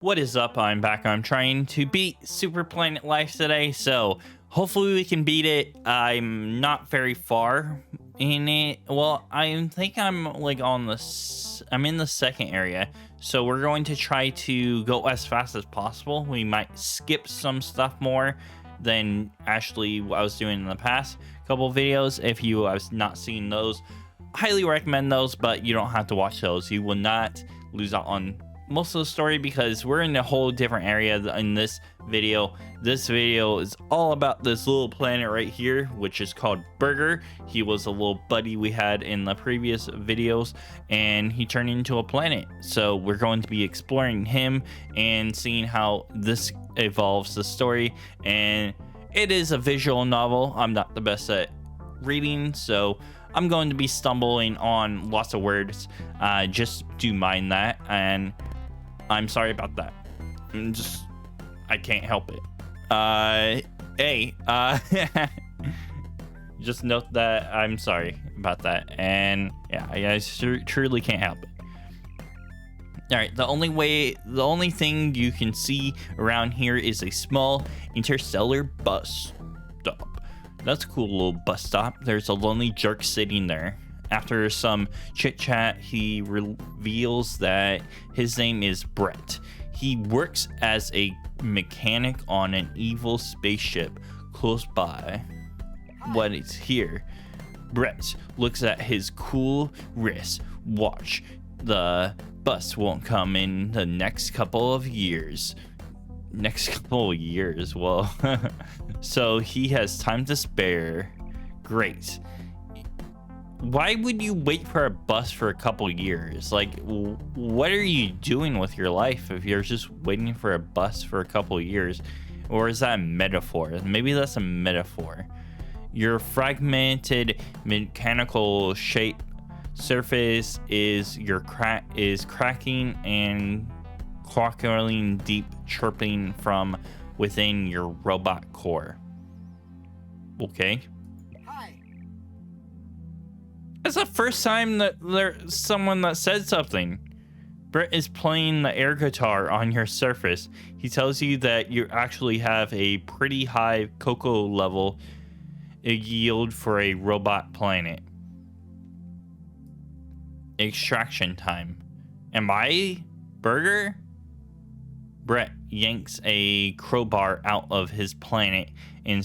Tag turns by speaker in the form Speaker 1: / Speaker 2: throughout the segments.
Speaker 1: What is up? I'm back. I'm trying to beat Super Planet Life today, so hopefully we can beat it. I'm not very far in it. Well, I think I'm like I'm in the second area, so we're going to try to go as fast as possible. We might skip some stuff more than actually what I was doing in the past couple videos. If you have not seen those, highly recommend those, but you don't have to watch those. You will not lose out on most of the story because we're in a whole different area in this video. This video is all about this little planet right here, which is called Burger. He was a little buddy we had in the previous videos, and he turned into a planet. So we're going to be exploring him and seeing how this evolves the story. And it is a visual novel. I'm not the best at reading, so I'm going to be stumbling on lots of words. Just do mind that, and I'm sorry about that. I can't help it. Just note that I'm sorry about that, and yeah, I truly can't help it. All right, the only thing you can see around here is a small interstellar bus stop. That's a cool little bus stop. There's a lonely jerk sitting there. After some chit chat, he reveals that his name is Brett. He works as a mechanic on an evil spaceship close by. When it's here, Brett looks at his cool wrist watch. The bus won't come in the next couple of years. Well, so he has time to spare. Great. Why would you wait for a bus for a couple years? Like, what are you doing with your life if you're just waiting for a bus for a couple years? Or is that a metaphor? Maybe that's a metaphor. Your fragmented mechanical shape surface is cracking and crackling, deep chirping from within your robot core. Okay. It's the first time that there's someone that said something. Brett is playing the air guitar on your surface. He tells you that you actually have a pretty high cocoa level yield for a robot planet. Extraction time. Am I Burger? Brett yanks a crowbar out of his planet and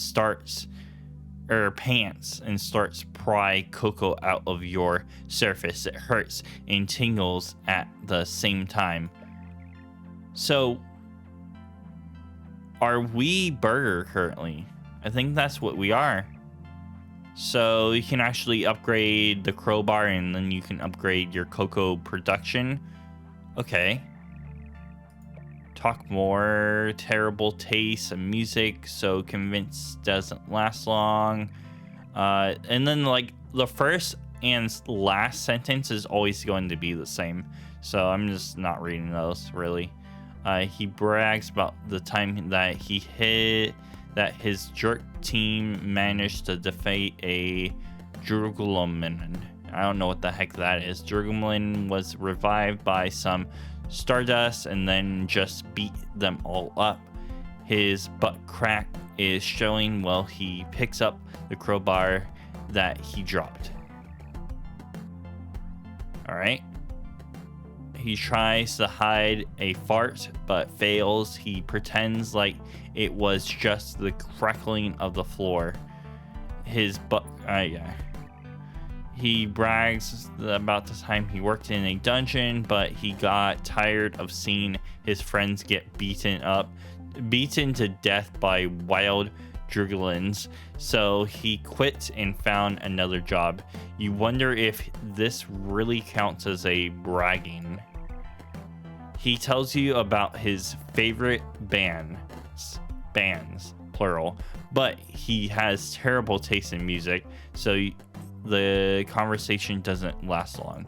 Speaker 1: pants and starts pry cocoa out of your surface. It hurts and tingles at the same time. So, are we Burger currently? I think that's what we are. So you can actually upgrade the crowbar, and then you can upgrade your cocoa production. Okay. Talk more. Terrible taste and music, so convinced doesn't last long. And then like the first and last sentence is always going to be the same, so I'm just not reading those really. He brags about the time that his jerk team managed to defeat a Jurgulman. I don't know what the heck that is. Jurgulman was revived by some stardust and then just beat them all up. His butt crack is showing while he picks up the crowbar that he dropped. Alright. He tries to hide a fart but fails. He pretends like it was just the crackling of the floor. His butt He brags about the time he worked in a dungeon, but he got tired of seeing his friends get beaten to death by wild Jurgulans, so he quit and found another job. You wonder if this really counts as a bragging. He tells you about his favorite bands, plural, but he has terrible taste in music, so the conversation doesn't last long.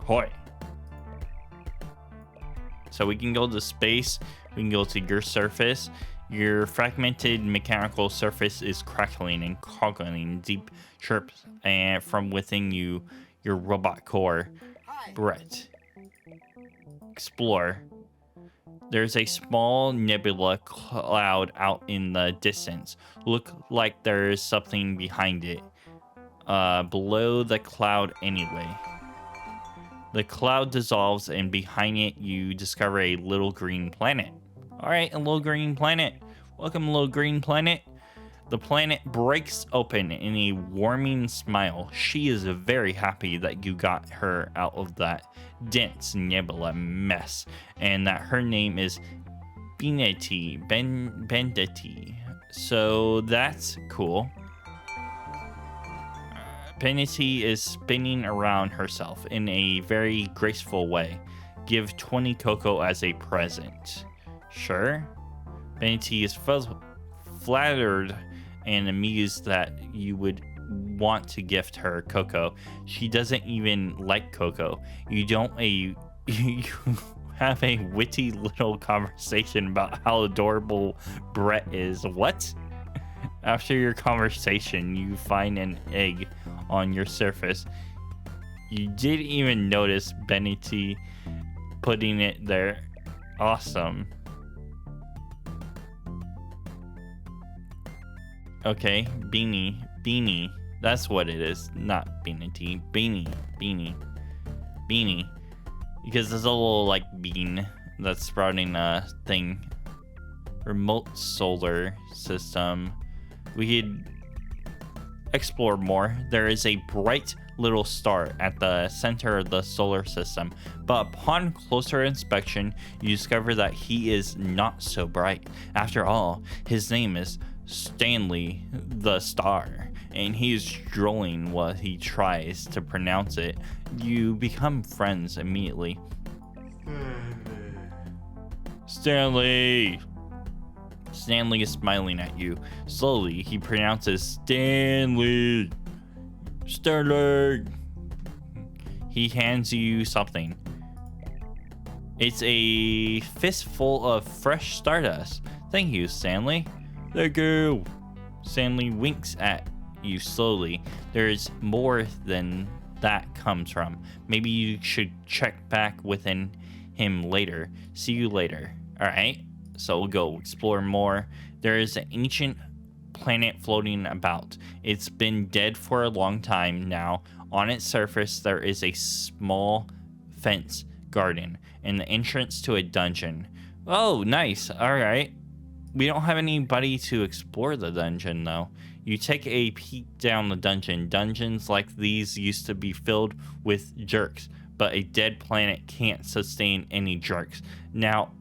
Speaker 1: Hoi. So we can go to space. We can go to your surface. Your fragmented mechanical surface is crackling and crackling deep chirps and from within your robot core. Brett. Explore. There's a small nebula cloud out in the distance. Look like there's something behind it. Below the cloud anyway. The cloud dissolves, and behind it, you discover a little green planet. All right, a little green planet. Welcome, little green planet. The planet breaks open in a warming smile. She is very happy that you got her out of that dense nebula mess, and that her name is Bendetti. So that's cool. Bendetti is spinning around herself in a very graceful way. Give 20 cocoa as a present. Sure. Bendetti is flattered and amused that you would want to gift her cocoa. She doesn't even like cocoa. You have a witty little conversation about how adorable Brett is. What? After your conversation, you find an egg on your surface. You didn't even notice Bendetti putting it there. Awesome. Okay, Beanie. That's what it is. Not Bendetti. Beanie. Because there's a little, like, bean that's sprouting a thing. Remote solar system. We could explore more. There is a bright little star at the center of the solar system, but upon closer inspection, you discover that he is not so bright. After all, his name is Stanley the Star, and he is drooling while he tries to pronounce it. You become friends immediately. Stanley is smiling at you. Slowly, he pronounces Stanley. He hands you something. It's a fistful of fresh stardust. Thank you, Stanley. Thank you. Stanley winks at you slowly. There's more than that comes from. Maybe you should check back within him later. See you later. All right. So we'll go explore more. There is an ancient planet floating about. It's been dead for a long time now. On its surface, there is a small fence garden and the entrance to a dungeon. Oh, nice. All right. We don't have anybody to explore the dungeon, though. You take a peek down the dungeon. Dungeons like these used to be filled with jerks, but a dead planet can't sustain any jerks. Now,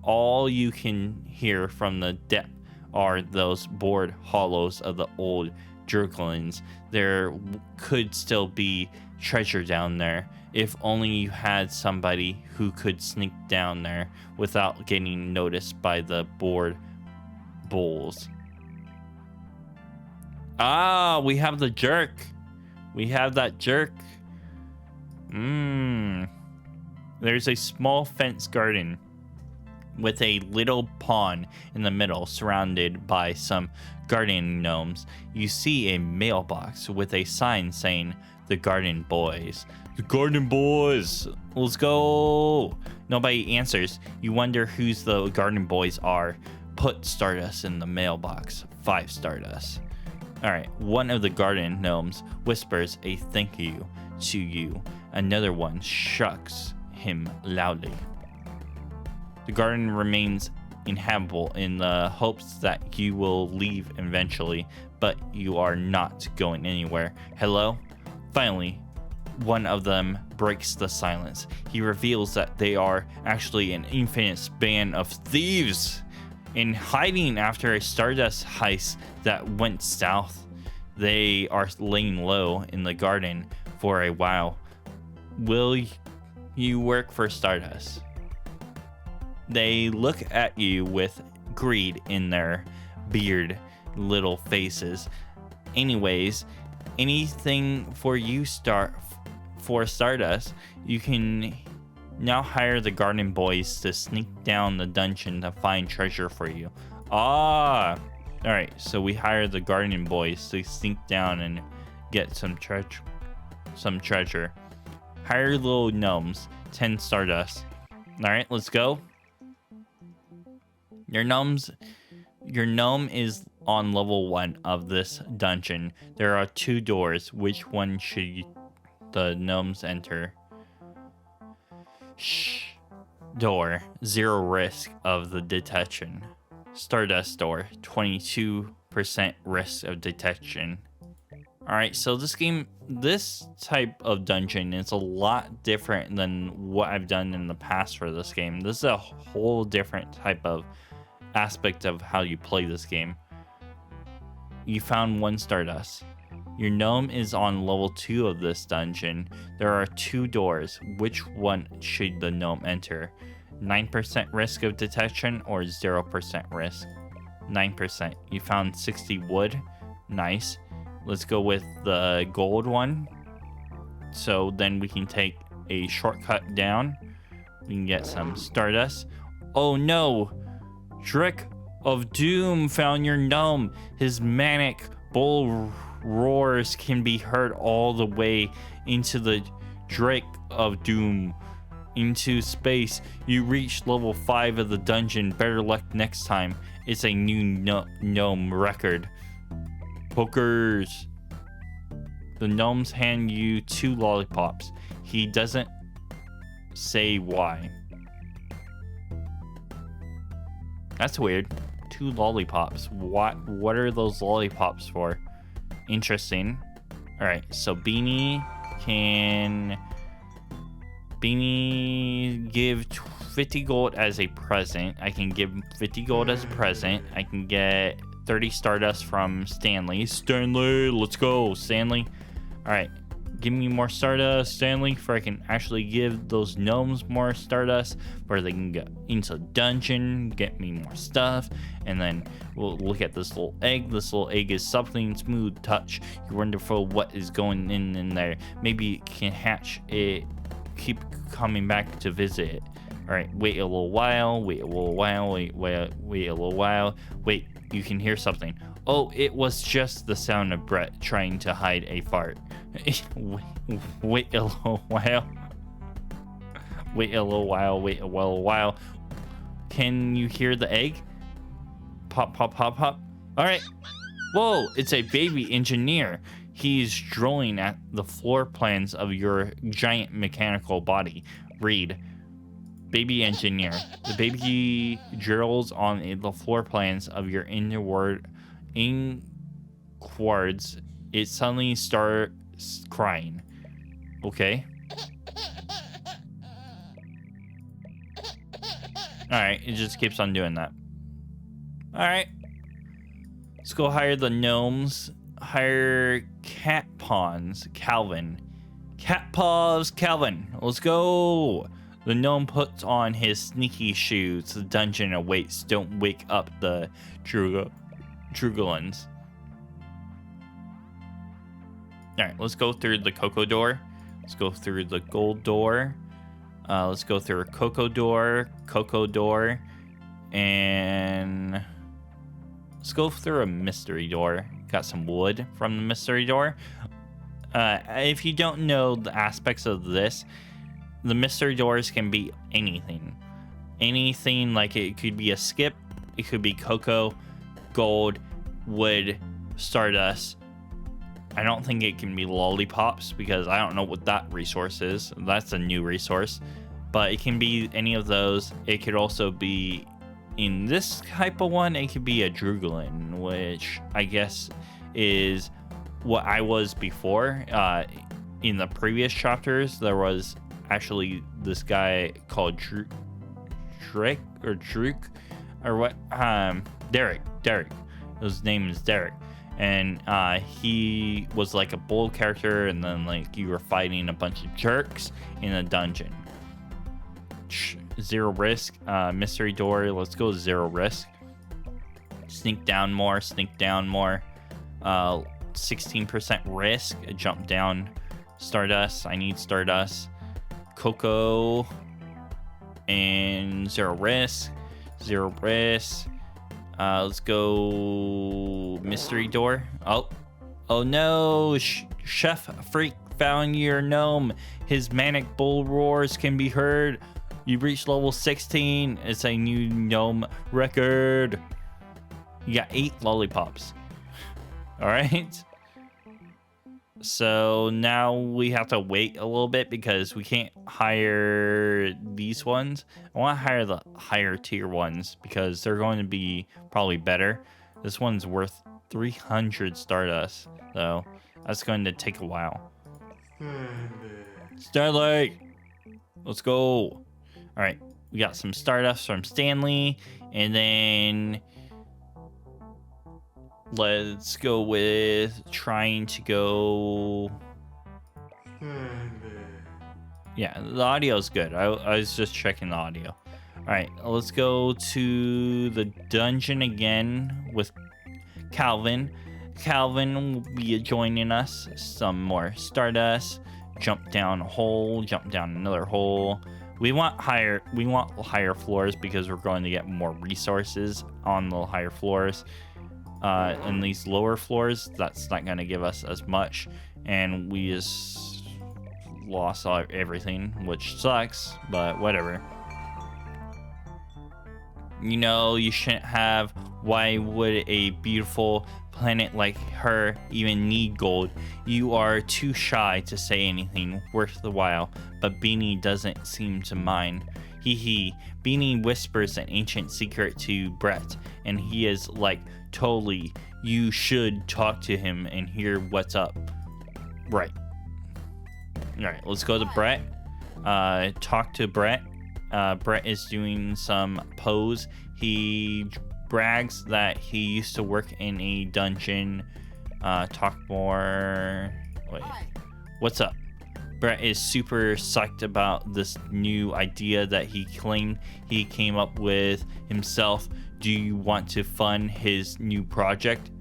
Speaker 1: all you can hear from the depth are those bored hollows of the old jerklins. There could still be treasure down there, if only you had somebody who could sneak down there without getting noticed by the bored bulls. Ah, we have the jerk. We have that jerk. There's a small fence garden with a little pond in the middle surrounded by some garden gnomes. You see a mailbox with a sign saying the Garden Boys. The Garden Boys! Let's go! Nobody answers. You wonder whose the Garden Boys are. Put Stardust in the mailbox. 5 Stardust. Alright, one of the garden gnomes whispers a thank you to you. Another one shucks him loudly. The garden remains inhabitable in the hopes that you will leave eventually, but you are not going anywhere. Hello? Finally, one of them breaks the silence. He reveals that they are actually an infinite band of thieves in hiding after a Stardust heist that went south. They are laying low in the garden for a while. Will you work for Stardust? They look at you with greed in their beard little faces. Anyways, anything for you for Stardust. You can now hire the Garden Boys to sneak down the dungeon to find treasure for you. Ah! Alright, so we hire the Garden Boys to sneak down and get some treasure. Hire little gnomes, 10 Stardust. Alright, let's go. Your gnome is on level 1 of this dungeon. There are 2 doors. Which one should the gnomes enter? Shh. Door, 0 risk of the detection. Stardust door, 22% risk of detection. Alright, so this type of dungeon is a lot different than what I've done in the past for this game. This is a whole different type of aspect of how you play this game. You found 1 Stardust. Your gnome is on level 2 of this dungeon. There are 2 doors. Which one should the gnome enter? 9% risk of detection or 0% risk? 9%. You found 60 wood. Nice. Let's go with the gold one. So then we can take a shortcut down. We can get some Stardust. Oh no! Trick of Doom found your gnome. His manic bull roars can be heard all the way into the Drake of Doom. Into space. You reach level 5 of the dungeon. Better luck next time. It's a new gnome record. Pokers. The gnomes hand you 2 lollipops. He doesn't say why. That's weird. 2 lollipops. What are those lollipops for? Interesting. Alright, so Beanie give 50 gold as a present. I can give 50 gold as a present. I can get 30 Stardust from Stanley. Stanley, let's go, Stanley. Alright, give me more Stardust, Stanley, for I can actually give those gnomes more Stardust, where they can get into the dungeon, get me more stuff, and then we'll look at this little egg. This little egg is something smooth touch. You're wonderful what is going in there. Maybe it can hatch it. Keep coming back to visit it. Alright, wait a little while, wait a little while, wait a little while. Wait, you can hear something. Oh, it was just the sound of Brett trying to hide a fart. Wait a little while. Wait a little while, wait a little while. Can you hear the egg? Pop, pop, pop, pop. Alright. Whoa, it's a baby engineer. He's drawing at the floor plans of your giant mechanical body. Read. Baby engineer. The baby drills on the floor plans of your inwards. It suddenly starts crying. Okay. Alright, it just keeps on doing that. Alright. Let's go hire the gnomes. Hire Cat Pawns, Calvin. Cat Paws, Calvin. Let's go. The gnome puts on his sneaky shoes. The dungeon awaits. Don't wake up the Drugolins. Alright, let's go through the cocoa door. Let's go through the gold door. Let's go through a cocoa door, and let's go through a mystery door. Got some wood from the mystery door. If you don't know the aspects of this, the mystery doors can be anything. Anything, like it could be a skip, it could be cocoa, gold, wood, stardust. I don't think it can be lollipops because I don't know what that resource is. That's a new resource. But it can be any of those. It could also be, in this type of one, it could be a Drugolin, which I guess is what I was before. In the previous chapters, there was actually this guy called Drake or Druk or what? Derek. His name is Derek. And he was like a bold character, and then like you were fighting a bunch of jerks in a dungeon. 0 risk. Mystery door. Let's go 0 risk. Sneak down more. 16% risk. Jump down. Stardust. I need stardust. Cocoa. And 0 risk. Let's go mystery door. Oh no, Chef Freak found your gnome. His manic bull roars can be heard You've reached level 16. It's a new gnome record. You got 8 lollipops. All right. So now we have to wait a little bit because we can't hire these ones. I want to hire the higher tier ones because they're going to be probably better. This one's worth 300 Stardust, so that's going to take a while. Stanley, let's go. All right, we got some Stardust from Stanley, and then let's go with trying to go. Yeah, the audio's good. I was just checking the audio. All right, let's go to the dungeon again with Calvin. Calvin will be joining us. Some more Stardust. Jump down a hole. Jump down another hole. We want higher floors because we're going to get more resources on the higher floors. In these lower floors, that's not going to give us as much, and we just lost everything, which sucks, but whatever. You know, you shouldn't have. Why would a beautiful planet like her even need gold? You are too shy to say anything worth the while, but Beanie doesn't seem to mind. Hee hee. Beanie whispers an ancient secret to Brett, and he is like, totally, you should talk to him and hear what's up. Right. Alright, let's go to Brett. Talk to Brett. Brett is doing some pose. He brags that he used to work in a dungeon. Talk more. Wait. What's up? Brett is super psyched about this new idea that he claimed he came up with himself. Do you want to fund his new project?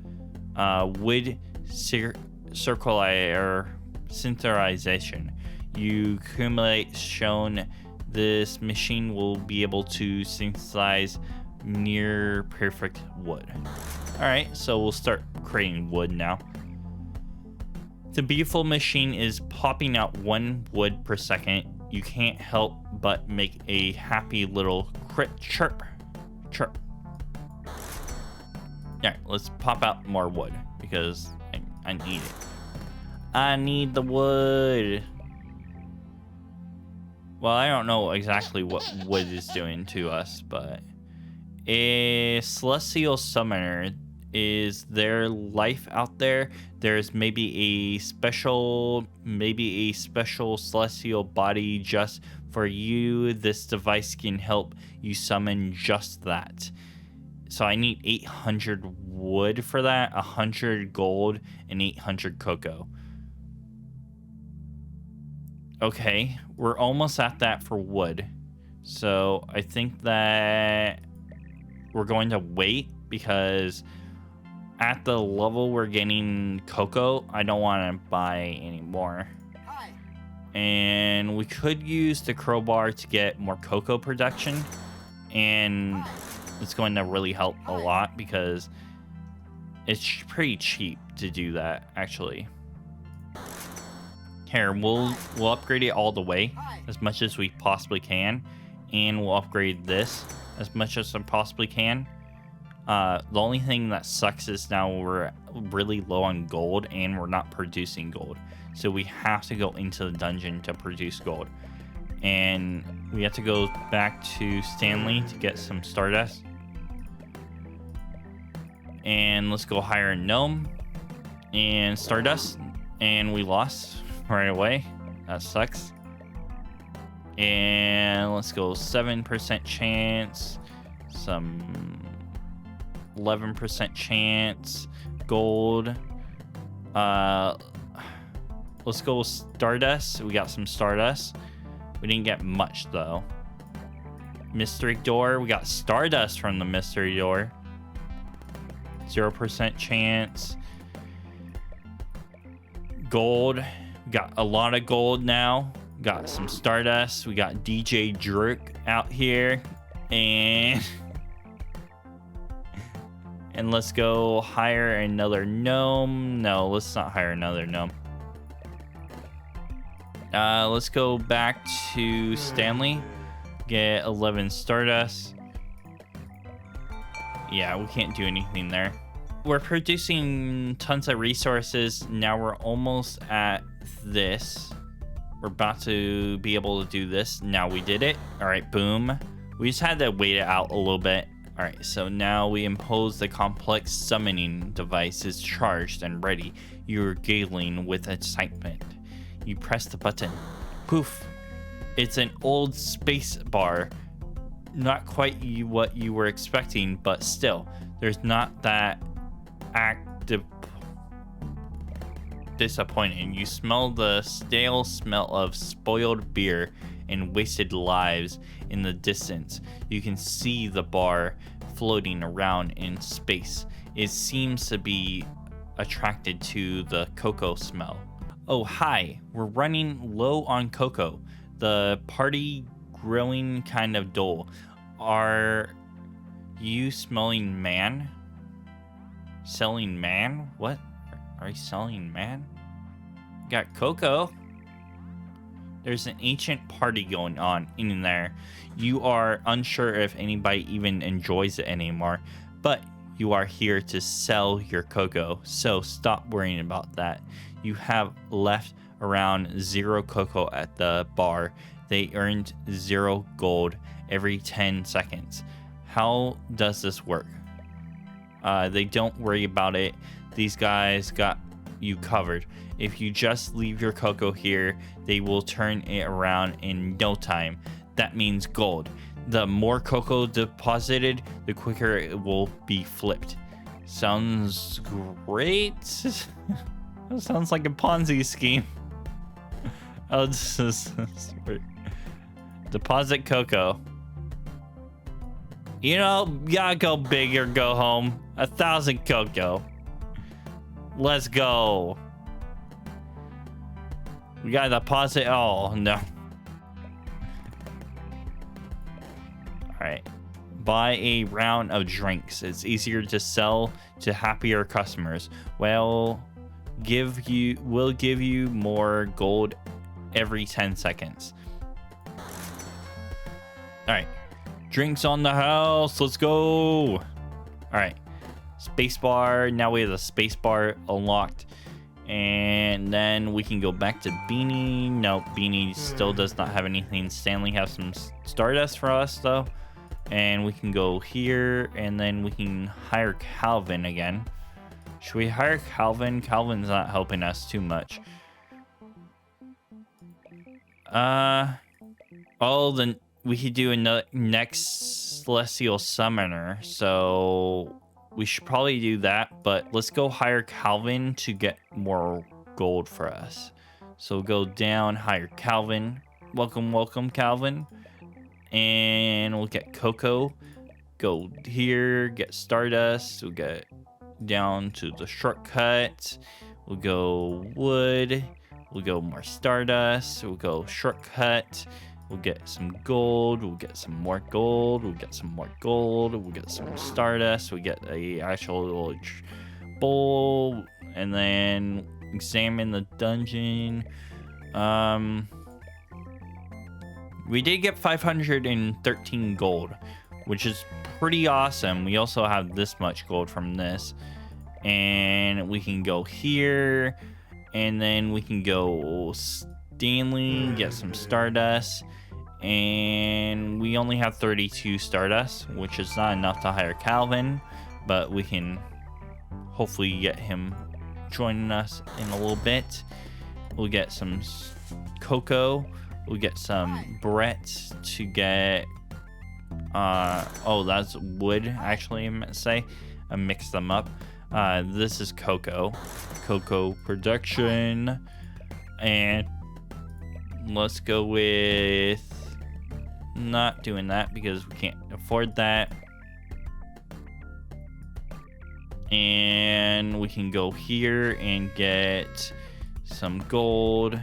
Speaker 1: Wood circular synthesization. You accumulate shown this machine will be able to synthesize near perfect wood. All right, so we'll start creating wood now. The beautiful machine is popping out 1 wood per second. You can't help but make a happy little chirp. Chirp. Alright, let's pop out more wood because I need it. I need the wood. Well, I don't know exactly what wood is doing to us, but a celestial summoner, is there life out there? There's maybe a special celestial body just for you. This device can help you summon just that. So I need 800 wood for that, 100 gold, and 800 cocoa. Okay, we're almost at that for wood. So I think that we're going to wait because at the level we're getting cocoa, I don't want to buy any more. And we could use the crowbar to get more cocoa production, and it's going to really help a lot because it's pretty cheap to do that, actually. Here, we'll upgrade it all the way as much as we possibly can, and we'll upgrade this as much as I possibly can. The only thing that sucks is now we're really low on gold and we're not producing gold. So we have to go into the dungeon to produce gold. And we have to go back to Stanley to get some Stardust. And let's go hire a gnome and Stardust. And we lost right away. That sucks. And let's go 7% chance. Some 11% chance. Gold. Let's go with Stardust. We got some Stardust. We didn't get much though. Mystery door. We got Stardust from the mystery door. 0% chance. Gold. We got a lot of gold now. Got some Stardust. We got DJ Jerk out here. And let's go hire another gnome. No, let's not hire another gnome. Let's go back to Stanley. get 11 Stardust. Yeah, we can't do anything there. We're producing tons of resources. Now we're almost at this. We're about to be able to do this. Now we did it. All right, boom. We just had to wait it out a little bit. All right, so now we impose the complex summoning device is charged and ready. You're giggling with excitement. You press the button. Poof. It's an old space bar. Not quite what you were expecting, but still, there's not that active disappointing. You smell the stale smell of spoiled beer and wasted lives in the distance. You can see the bar floating around in space. It seems to be attracted to the cocoa smell. Oh, hi. We're running low on cocoa. The party grilling kind of dull. Are you smelling man? Selling man? What? Are you selling man? Got cocoa. There's an ancient party going on in there. You are unsure if anybody even enjoys it anymore, but you are here to sell your cocoa, so stop worrying about that. You have left around 0 cocoa at the bar. They earned 0 gold every 10 seconds. How does this work? They don't worry about it. These guys got you covered. If you just leave your cocoa here, they will turn it around in no time. That means gold. The more cocoa deposited, the quicker it will be flipped. Sounds great. Sounds like a Ponzi scheme. Oh, this is deposit cocoa. You know, gotta go big or go home. 1,000 cocoa. Let's go. We gotta deposit. Oh, no. Alright. Buy a round of drinks. It's easier to sell to happier customers. We'll give you more gold every 10 seconds. Alright. Drinks on the house. Let's go. Alright. Spacebar. Now we have the spacebar unlocked. And then we can go back to Beanie. No, Beanie still does not have anything. Stanley has some Stardust for us, though. And we can go here, and then we can hire Calvin again. Should we hire Calvin? Calvin's not helping us too much. Oh, then we could do a next Celestial Summoner. So we should probably do that, but let's go hire Calvin to get more gold for us. So go down, hire Calvin. Welcome, welcome, Calvin. And we'll get cocoa. Go here, get Stardust. We'll get down to the shortcut. We'll go wood. We'll go more Stardust. We'll go shortcut. We'll get some gold. We'll get some more gold. We'll get some more gold. We'll get some Stardust. We get a actual little bowl. And then examine the dungeon. We did get 513 gold, which is pretty awesome. We also have this much gold from this. And we can go here. And then we can go Stanley, get some Stardust. And we only have 32 Stardust, which is not enough to hire Calvin. But we can hopefully get him joining us in a little bit. We'll get some cocoa. We'll get some Brett to get... oh, that's wood, actually, I meant to say. I mixed them up. This is cocoa. Cocoa production. And let's go with... not doing that because we can't afford that. And we can go here and get some gold.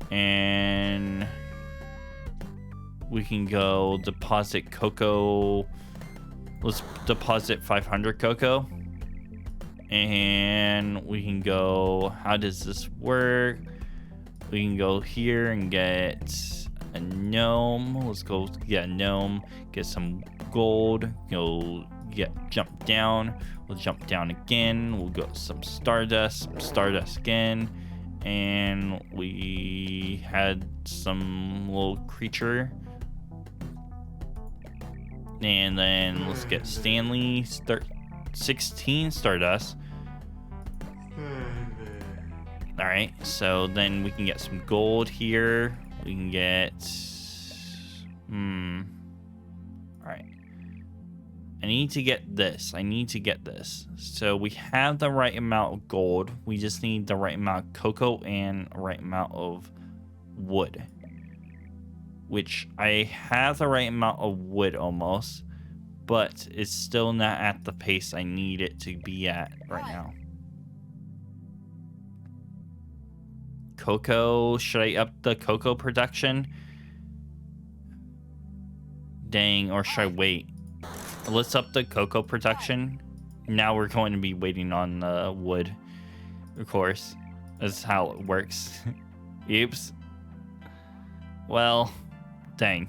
Speaker 1: And we can go deposit cocoa. Let's deposit 500 cocoa. And we can go, how does this work? We can go here and get a gnome. Let's go get a gnome. Get some gold. Go jump down. We'll jump down again. We'll go some stardust. Stardust again. And we had some little creature. And then let's get Stanley. 16 stardust. All right, so then we can get some gold here. We can get all right, I need to get this. So we have the right amount of gold. We just need the right amount of cocoa and the right amount of wood, which I have the right amount of wood almost, but it's still not at the pace I need it to be at right now. Cocoa, should I up the cocoa production? Dang, or should I wait? Let's up the cocoa production. Now we're going to be waiting on the wood, of course. That's how it works. Oops. Well, dang.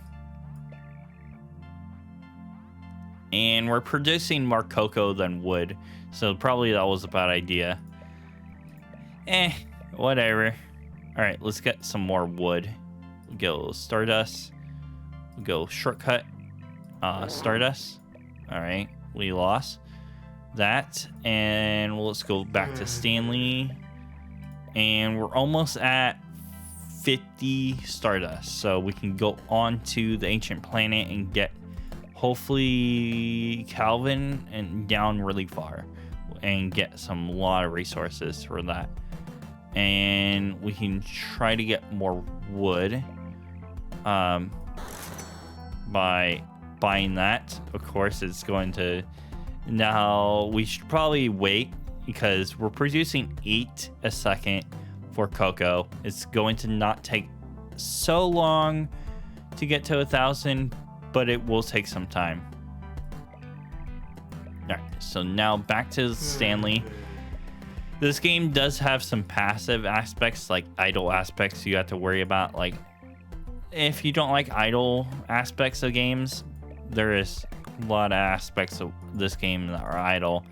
Speaker 1: And we're producing more cocoa than wood, so probably that was a bad idea. Whatever. All right, let's get some more wood. We'll go stardust. We'll go shortcut. Stardust. All right, we lost that. And let's go back to Stanley. And we're almost at 50 stardust. So we can go on to the ancient planet and get hopefully Calvin and down really far. And get some lot of resources for that. And we can try to get more wood by buying that. Of course, it's going to... Now, we should probably wait because we're producing 8 a second for cocoa. It's going to not take so long to get to 1,000, but it will take some time. All right, so now back to Stanley. This game does have some passive aspects, like idle aspects you have to worry about. Like, if you don't like idle aspects of games, there is a lot of aspects of this game that are idle.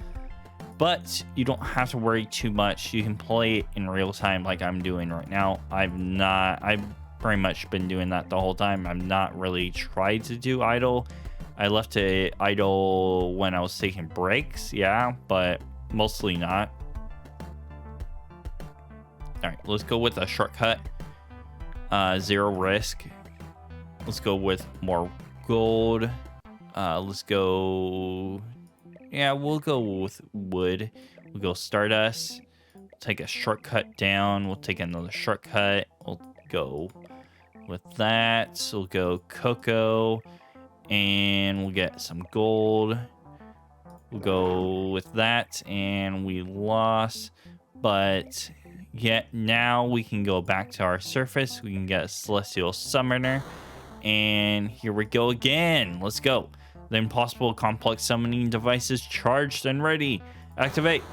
Speaker 1: But you don't have to worry too much. You can play it in real time like I'm doing right now. I've pretty much been doing that the whole time. I've not really tried to do idle. I left it idle when I was taking breaks, yeah, but mostly not. All right, let's go with a shortcut. 0 risk. Let's go with more gold. Let's go... Yeah, we'll go with wood. We'll go stardust. Take a shortcut down. We'll take another shortcut. We'll go with that. We'll go cocoa. And we'll get some gold. We'll go with that. And we lost. But... yeah, now we can go back to our surface. We can get a celestial summoner. And here we go again. Let's go. The impossible complex summoning device is charged and ready. Activate.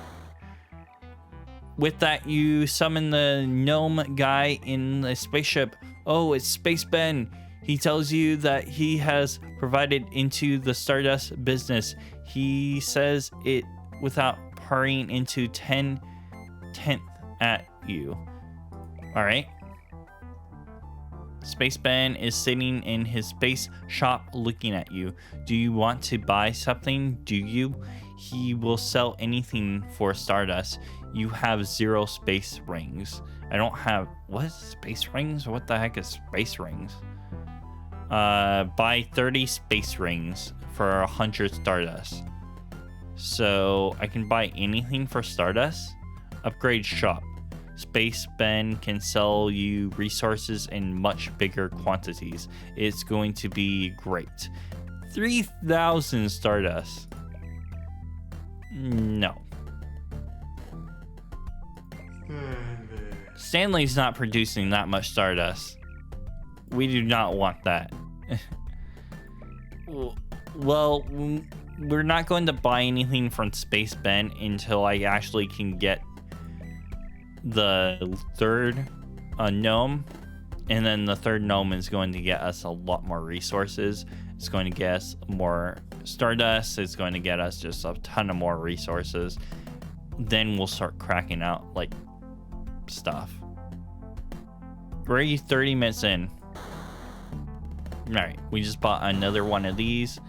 Speaker 1: With that, you summon the gnome guy in the spaceship. Oh, it's Space Ben. He tells you that he has provided into the Stardust business. He says it without hurrying into 10th at you. All right. Space Ben is sitting in his space shop looking at you. Do you want to buy something? Do you? He will sell anything for Stardust. You have 0 space rings. I don't have... what? Space rings? What the heck is space rings? Buy 30 space rings for 100 Stardust. So I can buy anything for Stardust? Upgrade shop. Space Ben can sell you resources in much bigger quantities. It's going to be great. 3,000 Stardust. No. Stanley's not producing that much Stardust. We do not want that. Well, we're not going to buy anything from Space Ben until I actually can get the third gnome. And then the third gnome is going to get us a lot more resources. It's going to get us more stardust. It's going to get us just a ton of more resources. Then we'll start cracking out like stuff. We're already 30 minutes in. All right, we just bought another one of these.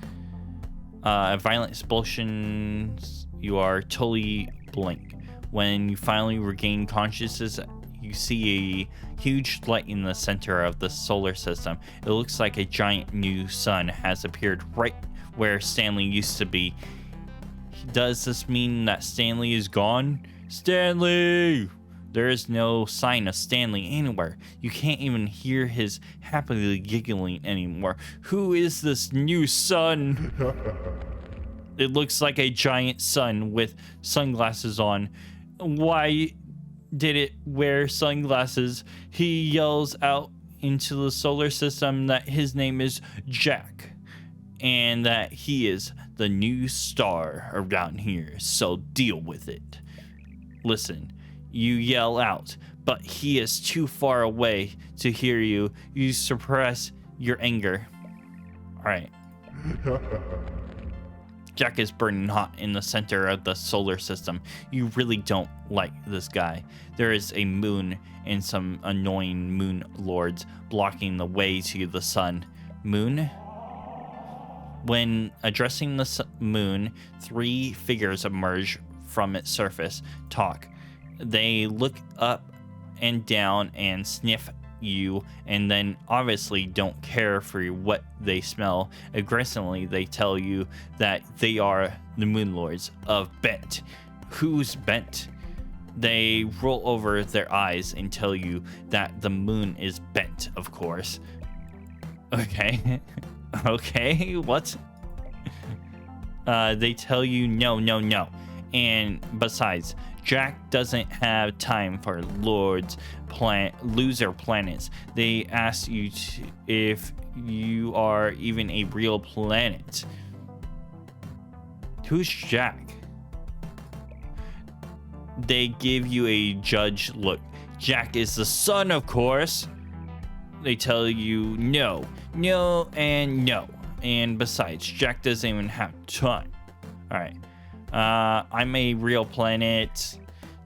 Speaker 1: Violent expulsions. You are totally blank. When you finally regain consciousness, you see a huge light in the center of the solar system. It looks like a giant new sun has appeared right where Stanley used to be. Does this mean that Stanley is gone? Stanley! There is no sign of Stanley anywhere. You can't even hear his happily giggling anymore. Who is this new sun? It looks like a giant sun with sunglasses on. Why did it wear sunglasses? He yells out into the solar system that his name is Jack and that he is the new star around here, so deal with it. Listen, you yell out, but he is too far away to hear you. You suppress your anger. All right. Jack is burning hot in the center of the solar system. You really don't like this guy. There is a moon and some annoying moon lords blocking the way to the sun. Moon? When addressing the moon, 3 figures emerge from its surface. Talk. They look up and down and sniff you, and then obviously don't care for what they smell. Aggressively, they tell you that they are the Moon Lords of Bent. Who's Bent? They roll over their eyes and tell you that the moon is bent, of course. Okay. Okay, what? They tell you no. And besides, Jack doesn't have time for loser planets. They ask you if you are even a real planet. Who's Jack? They give you a judge look. Jack is the sun, of course. They tell you no, and no. And besides, Jack doesn't even have time. All right. I'm a real planet.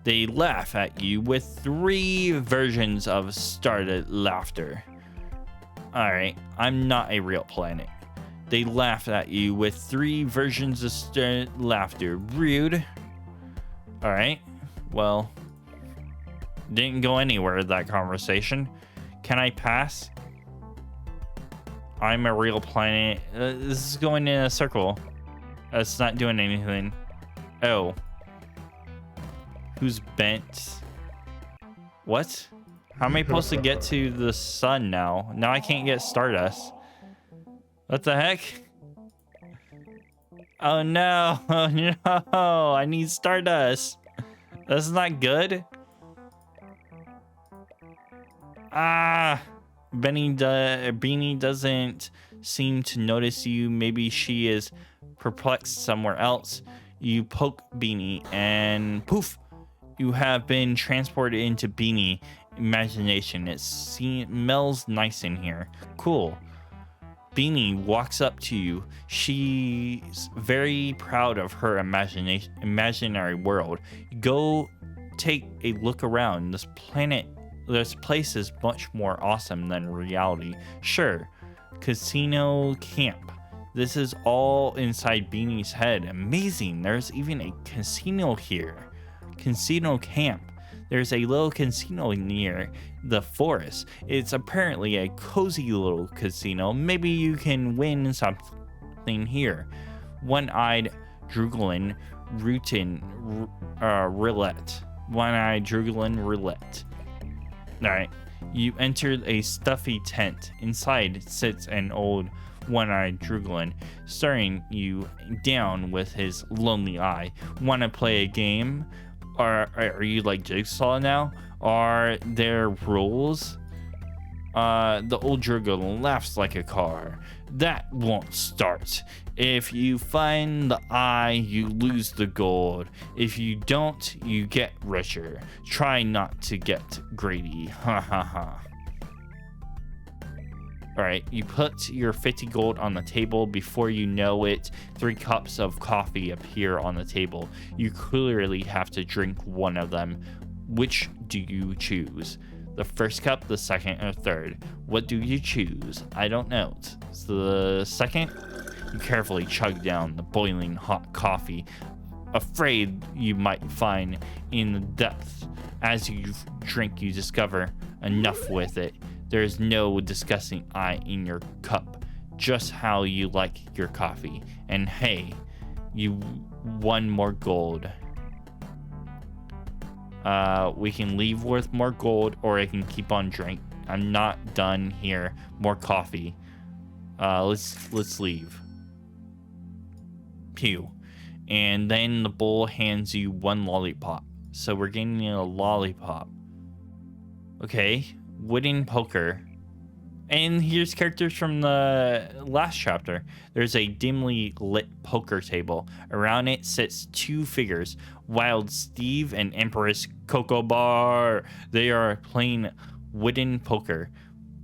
Speaker 1: They laugh at you with 3 versions of started laughter. Alright, I'm not a real planet. They laugh at you with 3 versions of started laughter. Rude. Alright, well, didn't go anywhere that conversation. Can I pass? I'm a real planet. This is going in a circle. It's not doing anything. Oh. Who's bent? What? How am I supposed to get to the sun now? Now I can't get Stardust. What the heck? Oh no. Oh no. I need Stardust. That's not good. Beanie doesn't seem to notice you. Maybe she is perplexed somewhere else. You poke Beanie and poof, you have been transported into Beanie imagination. It smells nice in here. Cool. Beanie walks up to you. She's very proud of her imaginary world. Go take a look around. This place is much more awesome than reality. Sure. Casino camp. This is all inside Beanie's head. Amazing. There's even a casino here. Casino camp. There's a little casino near the forest. It's apparently a cozy little casino. Maybe you can win something here. One-eyed Druglin roulette. One-eyed Druglin roulette. Alright. You entered a stuffy tent. Inside sits an old one-eyed Druglin, staring you down with his lonely eye. Want to play a game? Are you like Jigsaw now? Are there rules? The old Druglin laughs like a car. That won't start. If you find the eye, you lose the gold. If you don't, you get richer. Try not to get greedy. Ha ha ha. All right, you put your 50 gold on the table. Before you know it, 3 cups of coffee appear on the table. You clearly have to drink one of them. Which do you choose? The first cup, the second, or third? What do you choose? I don't know. So the second, you carefully chug down the boiling hot coffee, afraid you might find in the depths. As you drink, you discover enough with it. There is no disgusting eye in your cup, just how you like your coffee. And hey, you won more gold. We can leave with more gold, or I can keep on drinking. I'm not done here. More coffee. Let's leave. Pew. And then the bowl hands you 1 lollipop. So we're getting a lollipop. Okay. Wooden poker. And here's characters from the last chapter. There's a dimly lit poker table. Around it sits 2 figures, Wild Steve and Empress Coco Bar. They are playing wooden poker.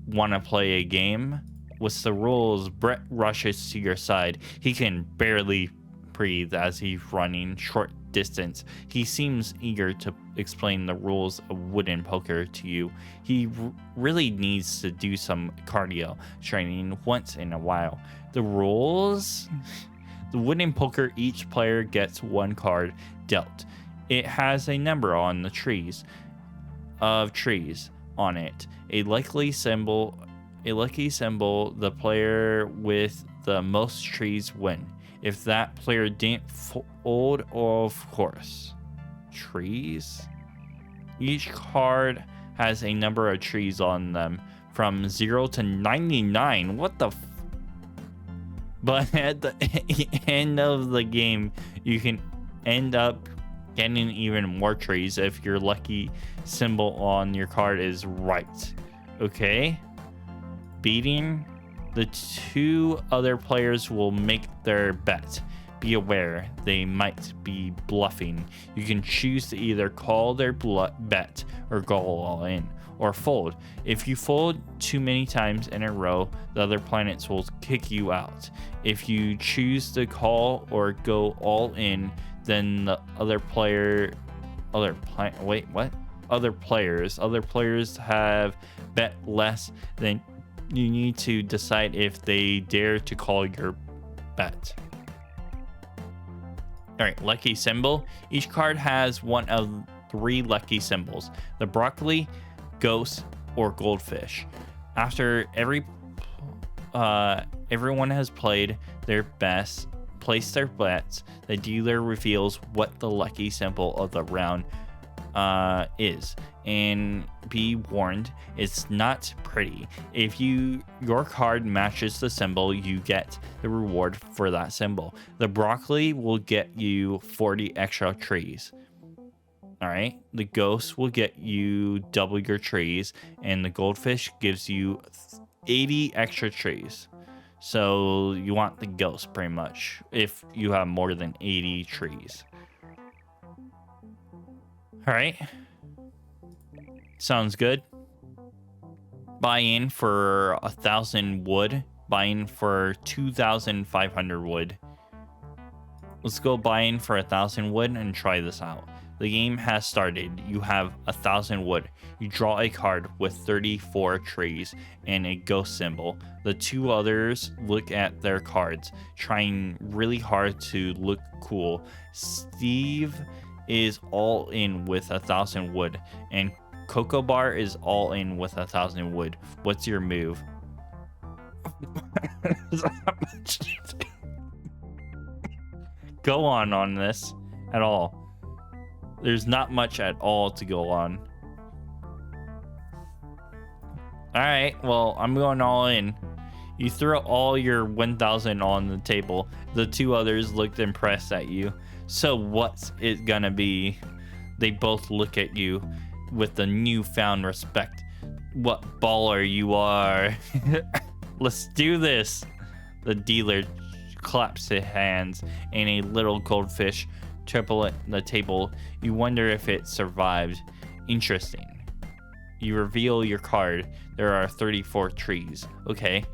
Speaker 1: Want to play a game? With the rules, Brett rushes to your side. He can barely breathe as he's running short distance. He seems eager to explain the rules of wooden poker to you. He really needs to do some cardio training once in a while. The rules? The wooden poker, each player gets 1 card dealt. It has a number on the trees on it. A lucky symbol, the player with the most trees win. If that player didn't fold, of course. Trees? Each card has a number of trees on them, from 0 to 99. What the But at the end of the game, you can end up getting even more trees if your lucky symbol on your card is right. Okay? Beating. The 2 other players will make their bet. Be aware, they might be bluffing. You can choose to either call their bet or go all in, or fold. If you fold too many times in a row, the other planets will kick you out. If you choose to call or go all in, then the other players have bet less than you. Need to decide if they dare to call your bet. All right, lucky symbol. Each card has one of 3 lucky symbols: the broccoli, ghost, or goldfish. After everyone has played their best, placed their bets, the dealer reveals what the lucky symbol of the round is. And be warned, it's not pretty. If your card matches the symbol, you get the reward for that symbol. The broccoli will get you 40 extra trees. All right. The ghost will get you double your trees, and the goldfish gives you 80 extra trees. So you want the ghost pretty much if you have more than 80 trees. All right. Sounds good. Buy in for 1,000 wood. Buy in for 2,500 wood. Let's go buy in for 1,000 wood and try this out. The game has started. You have 1,000 wood. You draw a card with 34 trees and a ghost symbol. The 2 others look at their cards, trying really hard to look cool. Steve is all in with 1,000 wood, and Cocoa Bar is all in with 1,000 wood. What's your move? Go on this at all. There's not much at all to go on. Alright, well, I'm going all in. You throw all your 1,000 on the table. The 2 others looked impressed at you. So what's it gonna be? They both look at you with the newfound respect. What baller you are. Let's do this. The dealer claps his hands, and a little goldfish triple at the table. You wonder if it survived. Interesting. You reveal your card. There are 34 trees. Okay.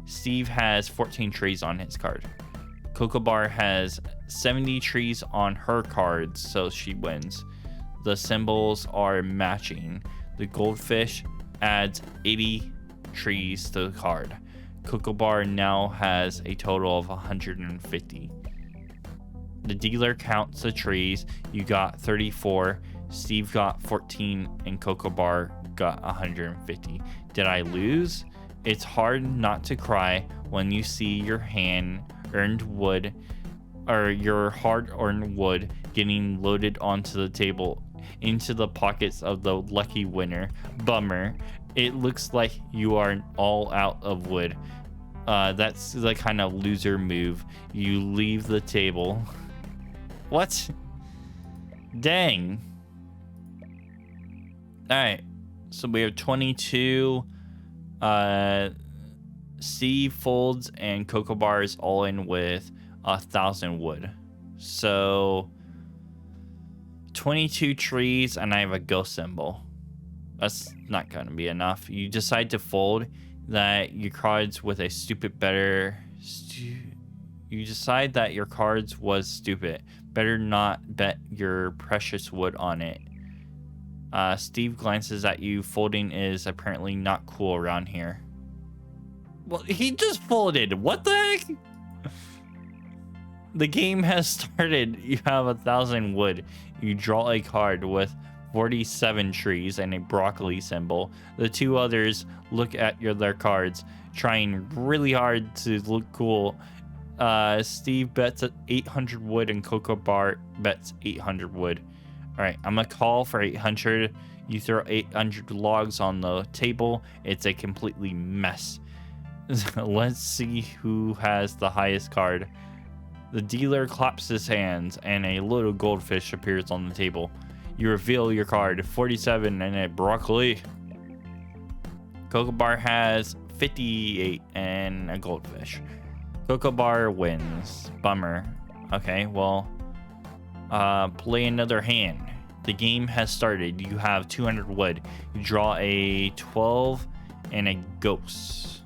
Speaker 1: Steve has 14 trees on his card. Cocoa Bar has 70 trees on her cards, so she wins. The symbols are matching. The goldfish adds 80 trees to the card. Cocoa Bar now has a total of 150. The dealer counts the trees. You got 34. Steve got 14 and Cocoa Bar got 150. Did I lose? It's hard not to cry when you see your hand-earned wood or your hard-earned wood getting loaded onto the table into the pockets of the lucky winner. Bummer. It looks like you are all out of wood. That's the kind of loser move. You leave the table. What? Dang. Alright, so we have 22. Steve folds and Cocoa Bar is all in with 1,000 wood. So 22 trees and I have a ghost symbol. That's not gonna be enough. You decide to fold that your cards with a stupid better. You decide that your cards was stupid. Better not bet your precious wood on it. Steve glances at you. Folding is apparently not cool around here. Well, he just folded. What the heck? The game has started. You have 1,000 wood. You draw a card with 47 trees and a broccoli symbol. The two others look at their cards, trying really hard to look cool. Steve bets at 800 wood and Cocoa Bar bets 800 wood. All right, I'm gonna call for 800. You throw 800 logs on the table. It's a completely mess. Let's see who has the highest card. The dealer claps his hands and a little goldfish appears on the table. You reveal your card, 47 and a broccoli. Cocoa Bar has 58 and a goldfish. Cocoa Bar wins. Bummer. Okay, well, play another hand. The game has started. You have 200 wood. You draw a 12 and a ghost.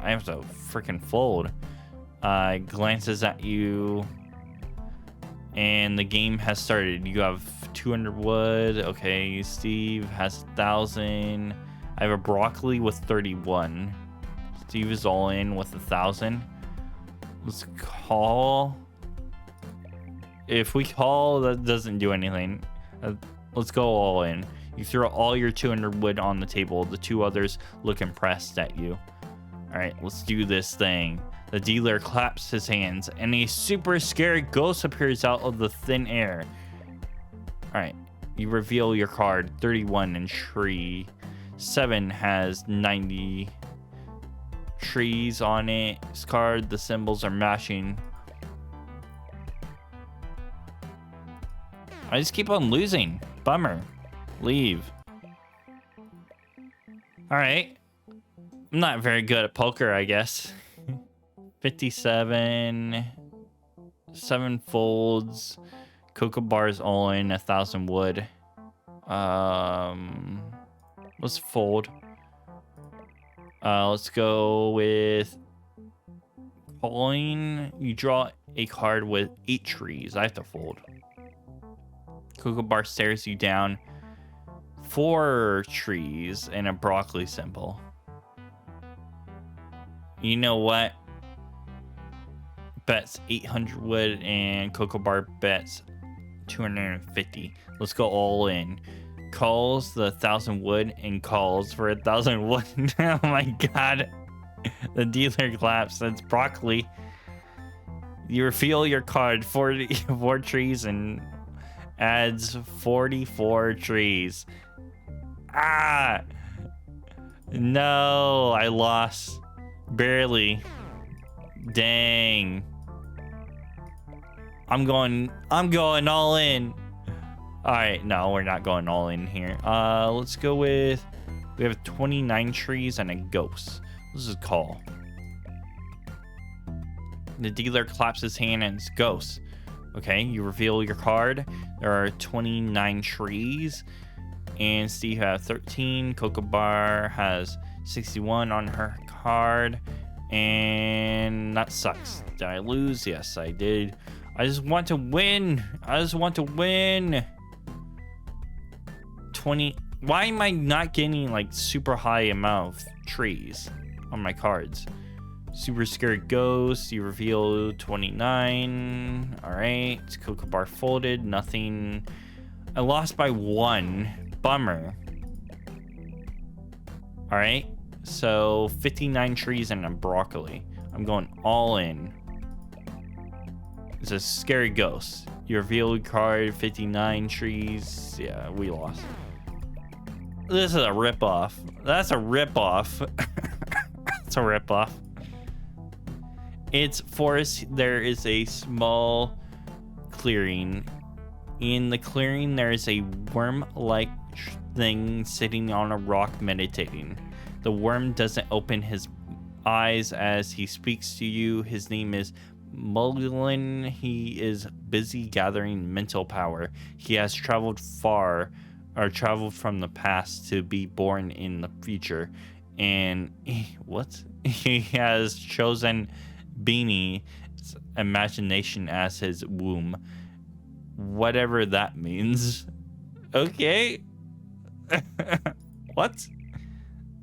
Speaker 1: I have to freaking fold. Glances at you. And the game has started. You have 200 wood. Okay, Steve has 1,000. I have a broccoli with 31. Steve is all in with 1,000. Let's call. If we call, that doesn't do anything. Let's go all in. You throw all your 200 wood on the table. The two others look impressed at you. All right, let's do this thing. The dealer claps his hands and a super scary ghost appears out of the thin air. All right, you reveal your card, 31 and tree. 7 has 90 trees on it. This card, the symbols are matching. I just keep on losing. Bummer. Leave. All right. I'm not very good at poker, I guess. 57. 7 folds. Cocoa Bar's all in. 1,000 wood. Let's fold. Let's go with calling. You draw a card with 8 trees. I have to fold. Cocoa Bar stares you down. 4 trees and a broccoli symbol. You know what? Bets 800 wood and Cocoa Bar bets 250. Let's go all in. Calls the 1,000 wood and calls for 1,000 wood. Oh my god. The dealer claps. That's broccoli. You reveal your card, 44 trees and adds 44 trees. Ah! No, I lost. Barely. Dang. I'm going all in. All right, no, we're not going all in here. Let's go with, we have 29 trees and a ghost. Let's just call. The dealer claps his hand and it's ghost. Okay, you reveal your card. There are 29 trees And Steve has 13. Cocoa Bar has 61 on her card. And that sucks. Did I lose? Yes, I did. I just want to win. 20. Why am I not getting like super high amount of trees on my cards? Super Scared Ghost, you reveal 29. All right, Cocoa Bar folded, nothing. I lost by 1. Bummer. All right, so 59 trees and a broccoli. I'm going all in. It's a Scary Ghost. You reveal card, 59 trees. Yeah, we lost. This is a ripoff. That's a ripoff. It's a ripoff. It's forest. There is a small clearing. In the clearing, there is a worm-like thing sitting on a rock meditating. The worm doesn't open his eyes as he speaks to you. His name is Mullen. He is busy gathering mental power. He has traveled from the past to be born in the future. And he has chosen Beanie's imagination as his womb. Whatever that means. Okay. What?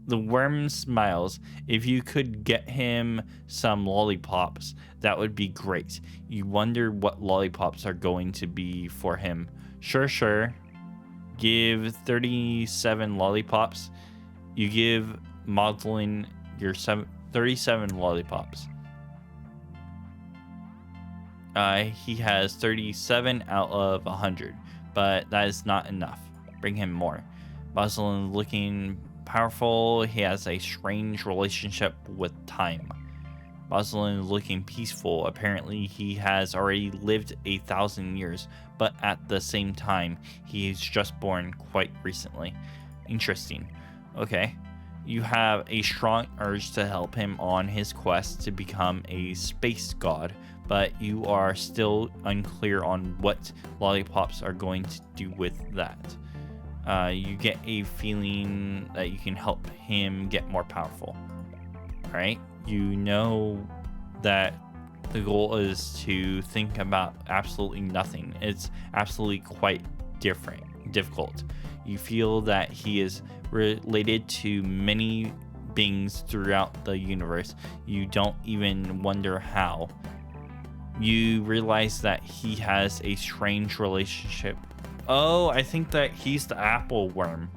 Speaker 1: The worm smiles. If you could get him some lollipops, that would be great. You wonder what lollipops are going to be for him. Sure. Give 37 lollipops. You give Maudlin your 37 lollipops. He has 37 out of 100, but that is not enough. Bring him more. Maudlin looking powerful. He has a strange relationship with time. Maudlin looking peaceful. Apparently, he has already lived 1,000 years, but at the same time, he is just born quite recently. Interesting. Okay. You have a strong urge to help him on his quest to become a space god, but you are still unclear on what lollipops are going to do with that. You get a feeling that you can help him get more powerful. All right? You know that the goal is to think about absolutely nothing. It's absolutely quite difficult. You feel that he is related to many beings throughout the universe. You don't even wonder how. You realize that he has a strange relationship. Oh, I think that he's the apple worm.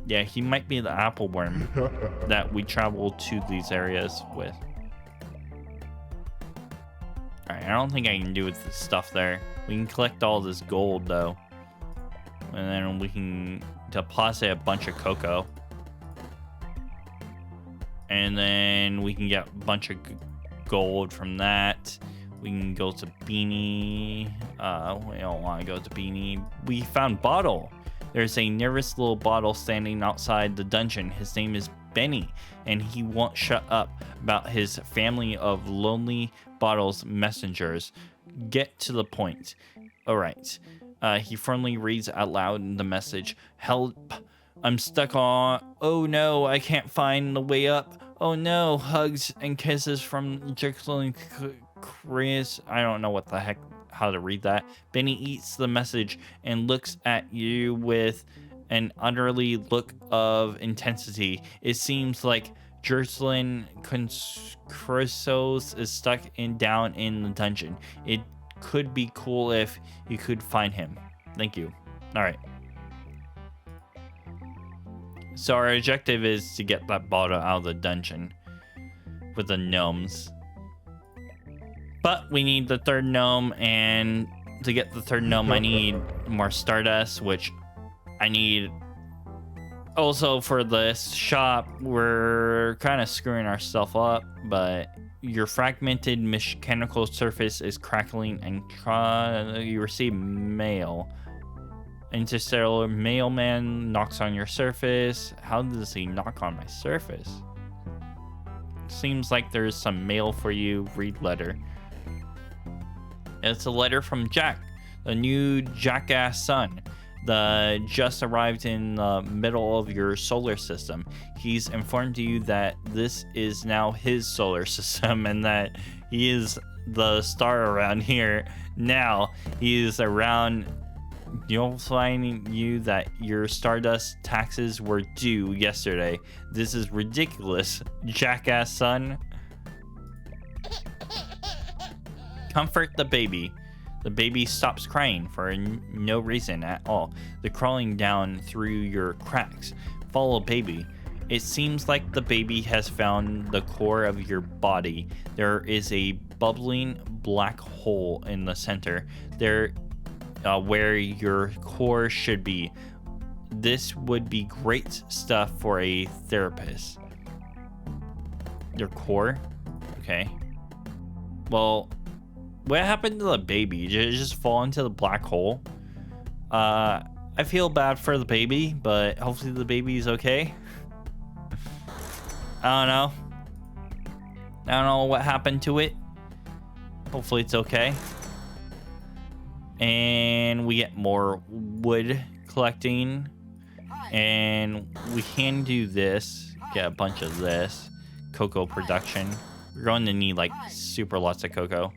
Speaker 1: Yeah, he might be the apple worm that we travel to these areas with. Alright, I don't think I can do with the stuff there. We can collect all this gold, though. And then we can deposit a bunch of cocoa. And then we can get a bunch of gold from that. We can go to Beanie. We don't want to go to Beanie. We found Bottle. There's a nervous little bottle standing outside the dungeon. His name is Benny, and he won't shut up about his family of lonely bottles messengers. Get to the point. All right. He firmly reads out loud the message. Help. I'm stuck on. Oh no, I can't find the way up. Oh no, hugs and kisses from Jekyll Chris. I don't know what the heck, how to read that. Benny eats the message and looks at you with an utterly look of intensity. It seems like Jerslin Chrysos is stuck down in the dungeon. It could be cool if you could find him. Thank you. All right. So our objective is to get that bottle out of the dungeon with the gnomes. But we need the third gnome, and to get the third gnome, I need more Stardust, which I need. Also, for this shop, we're kind of screwing ourselves up, but your fragmented mechanical surface is crackling and you receive mail. Interstellar mailman knocks on your surface. How does he knock on my surface? Seems like there's some mail for you. Read letter. It's a letter from Jack, the new jackass son. the just arrived in the middle of your solar system. He's informed you that this is now his solar system and that he is the star around here. Now he is around notifying you that your Stardust taxes were due yesterday. This is ridiculous, jackass son. Comfort the baby. The baby stops crying for no reason at all. The crawling down through your cracks. Follow baby. It seems like the baby has found the core of your body. There is a bubbling black hole in the center. There, where your core should be. This would be great stuff for a therapist. Your core? Okay. Well, what happened to the baby? Did it just fall into the black hole? I feel bad for the baby, but hopefully the baby's okay. I don't know. I don't know what happened to it. Hopefully it's okay. And we get more wood collecting. And we can do this. Get a bunch of this. Cocoa production. We're going to need like super lots of cocoa.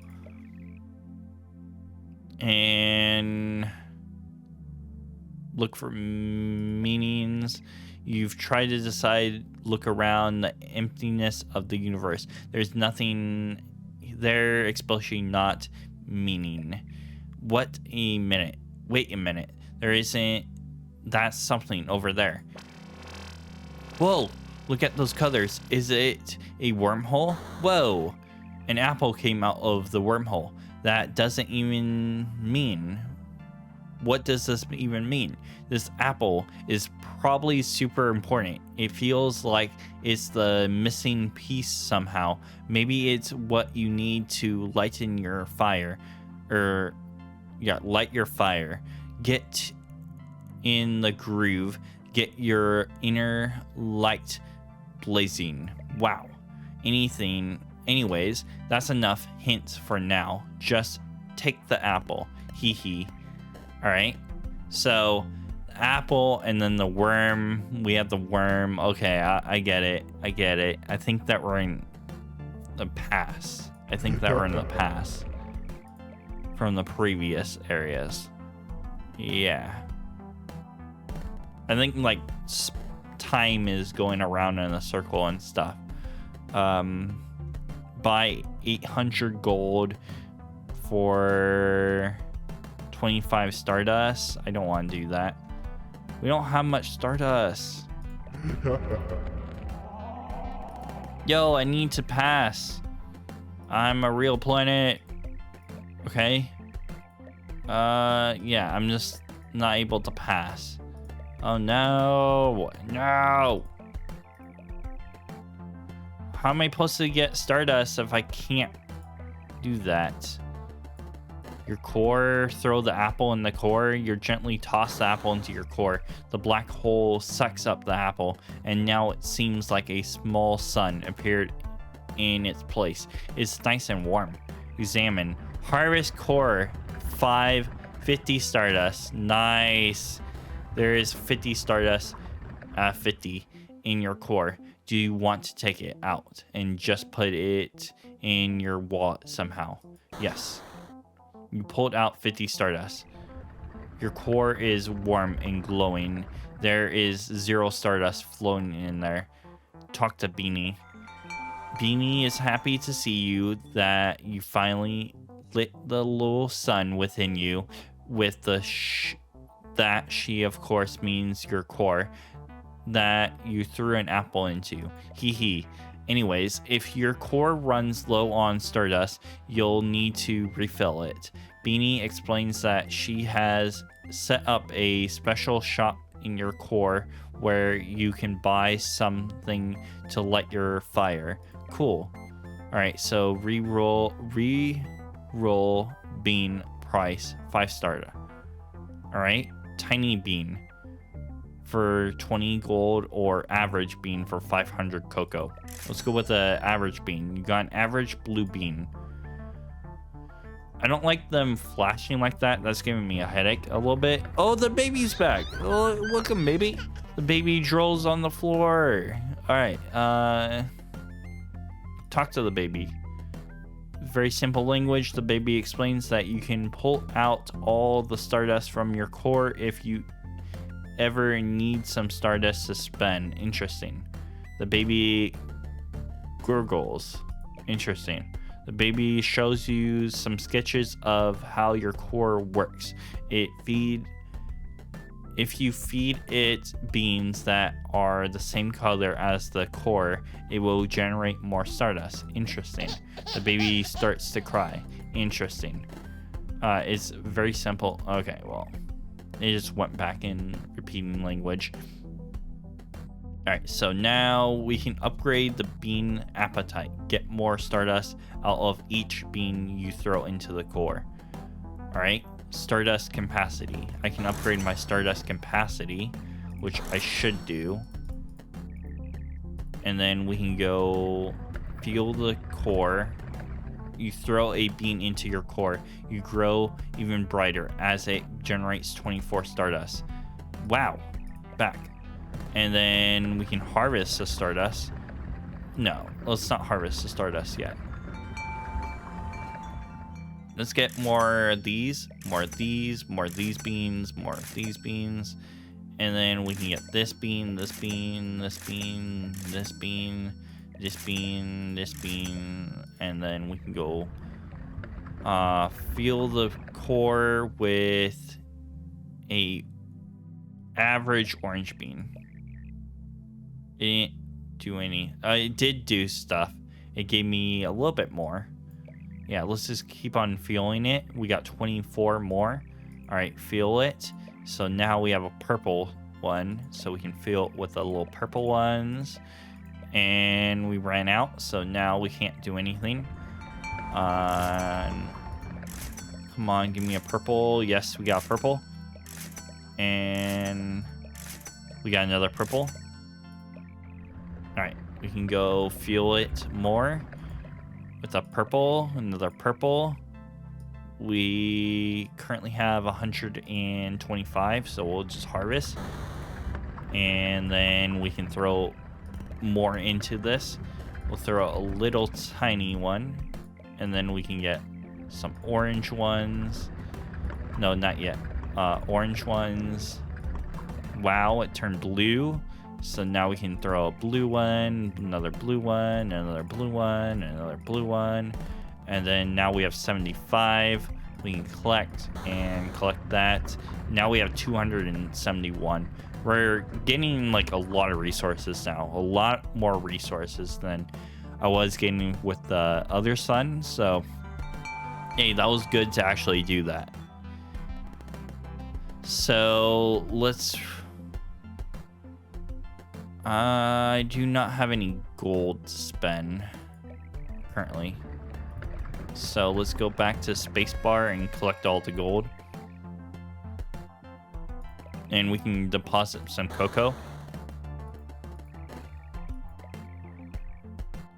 Speaker 1: And look for meanings. You've tried to decide, look around the emptiness of the universe. There's nothing there, especially not meaning. What a minute. Wait a minute. There isn't. That's something over there. Whoa. Look at those colors. Is it a wormhole? Whoa. An apple came out of the wormhole. That doesn't even mean. What does this even mean? This apple is probably super important. It feels like it's the missing piece somehow. Maybe it's what you need to lighten your fire. Light your fire. Get in the groove. Get your inner light blazing. Wow. Anyways, that's enough hints for now. Just take the apple. Hee hee. Alright. So, apple and then the worm. We have the worm. Okay, I get it. I think that we're in the past. From the previous areas. Yeah. I think, like, time is going around in a circle and stuff. Buy 800 gold for 25 Stardust. I don't want to do that. We don't have much Stardust. Yo, I need to pass. I'm a real planet. Okay. Yeah, I'm just not able to pass. Oh no. No. How am I supposed to get Stardust if I can't do that? Your core, throw the apple in the core. You gently toss the apple into your core. The black hole sucks up the apple, and now it seems like a small sun appeared in its place. It's nice and warm. Examine. Harvest core. 50 Stardust. Nice. There is 50 Stardust. 50 in your core. Do you want to take it out and just put it in your wallet somehow? Yes. You pulled out 50 Stardust. Your core is warm and glowing. There is 0 Stardust floating in there. Talk to Beanie. Beanie is happy to see you, that you finally lit the little sun within you with the that she of course means your core that you threw an apple into. Hee hee. Anyways, if your core runs low on Stardust, you'll need to refill it. Beanie explains that she has set up a special shop in your core where you can buy something to light your fire. Cool. Alright, so re-roll bean price 5 Stardust. Alright, tiny bean for 20 gold, or average bean for 500 cocoa. Let's go with the average bean. You got an average blue bean. I don't like them flashing like that. That's giving me a headache a little bit. Oh, the baby's back. Oh, look at baby. The baby drools on the floor. All right. Talk to the baby. Very simple language. The baby explains that you can pull out all the stardust from your core if you ever need some stardust to spend. Interesting. The baby gurgles. Interesting. The baby shows you some sketches of how your core works. If you feed it beans that are the same color as the core, it will generate more stardust. Interesting. The baby starts to cry. Interesting. It's very simple. Okay, well, it just went back in repeating language. All right, so now we can upgrade the bean appetite. Get more stardust out of each bean you throw into the core. All right. Stardust capacity. I can upgrade my stardust capacity, which I should do. And then we can go fuel the core. You throw a bean into your core. You grow even brighter as it generates 24 stardust. Wow. Back. And then we can harvest the stardust. No, let's not harvest the stardust yet. Let's get more of these, more of these, more of these beans, more of these beans. And then we can get this bean, this bean, this bean, this bean, this bean, this bean. And then we can go fill the core with a average orange bean. It didn't do any. It did do stuff. It gave me a little bit more. Yeah, let's just keep on fueling it. We got 24 more. All right, fuel it. So now we have a purple one. So we can fill it with the little purple ones. And we ran out. So now we can't do anything. Come on, give me a purple. Yes, we got purple. And we got another purple. All right, we can go fuel it more. With a purple, another purple. We currently have 125, so we'll just harvest. And then we can throw more into this. We'll throw a little tiny one. And then we can get some orange ones. No, not yet. Orange ones. Wow, it turned blue. So now we can throw a blue one, another blue one, another blue one, another blue one. And then now we have 75. We can collect and collect that. Now we have 271. We're getting like a lot of resources now. A lot more resources than I was getting with the other sun. So, hey, that was good to actually do that. So let's... I do not have any gold to spend currently. So let's go back to spacebar and collect all the gold. And we can deposit some cocoa.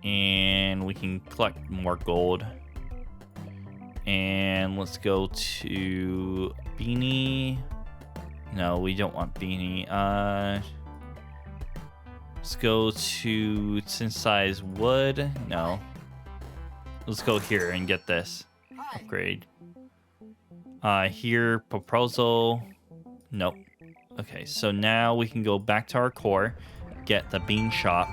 Speaker 1: And we can collect more gold. And let's go to Beanie. No, we don't want Beanie. Let's go to synthesize wood. No. Let's go here and get this. Upgrade. Here, proposal. Nope. Okay, so now we can go back to our core, get the bean shop,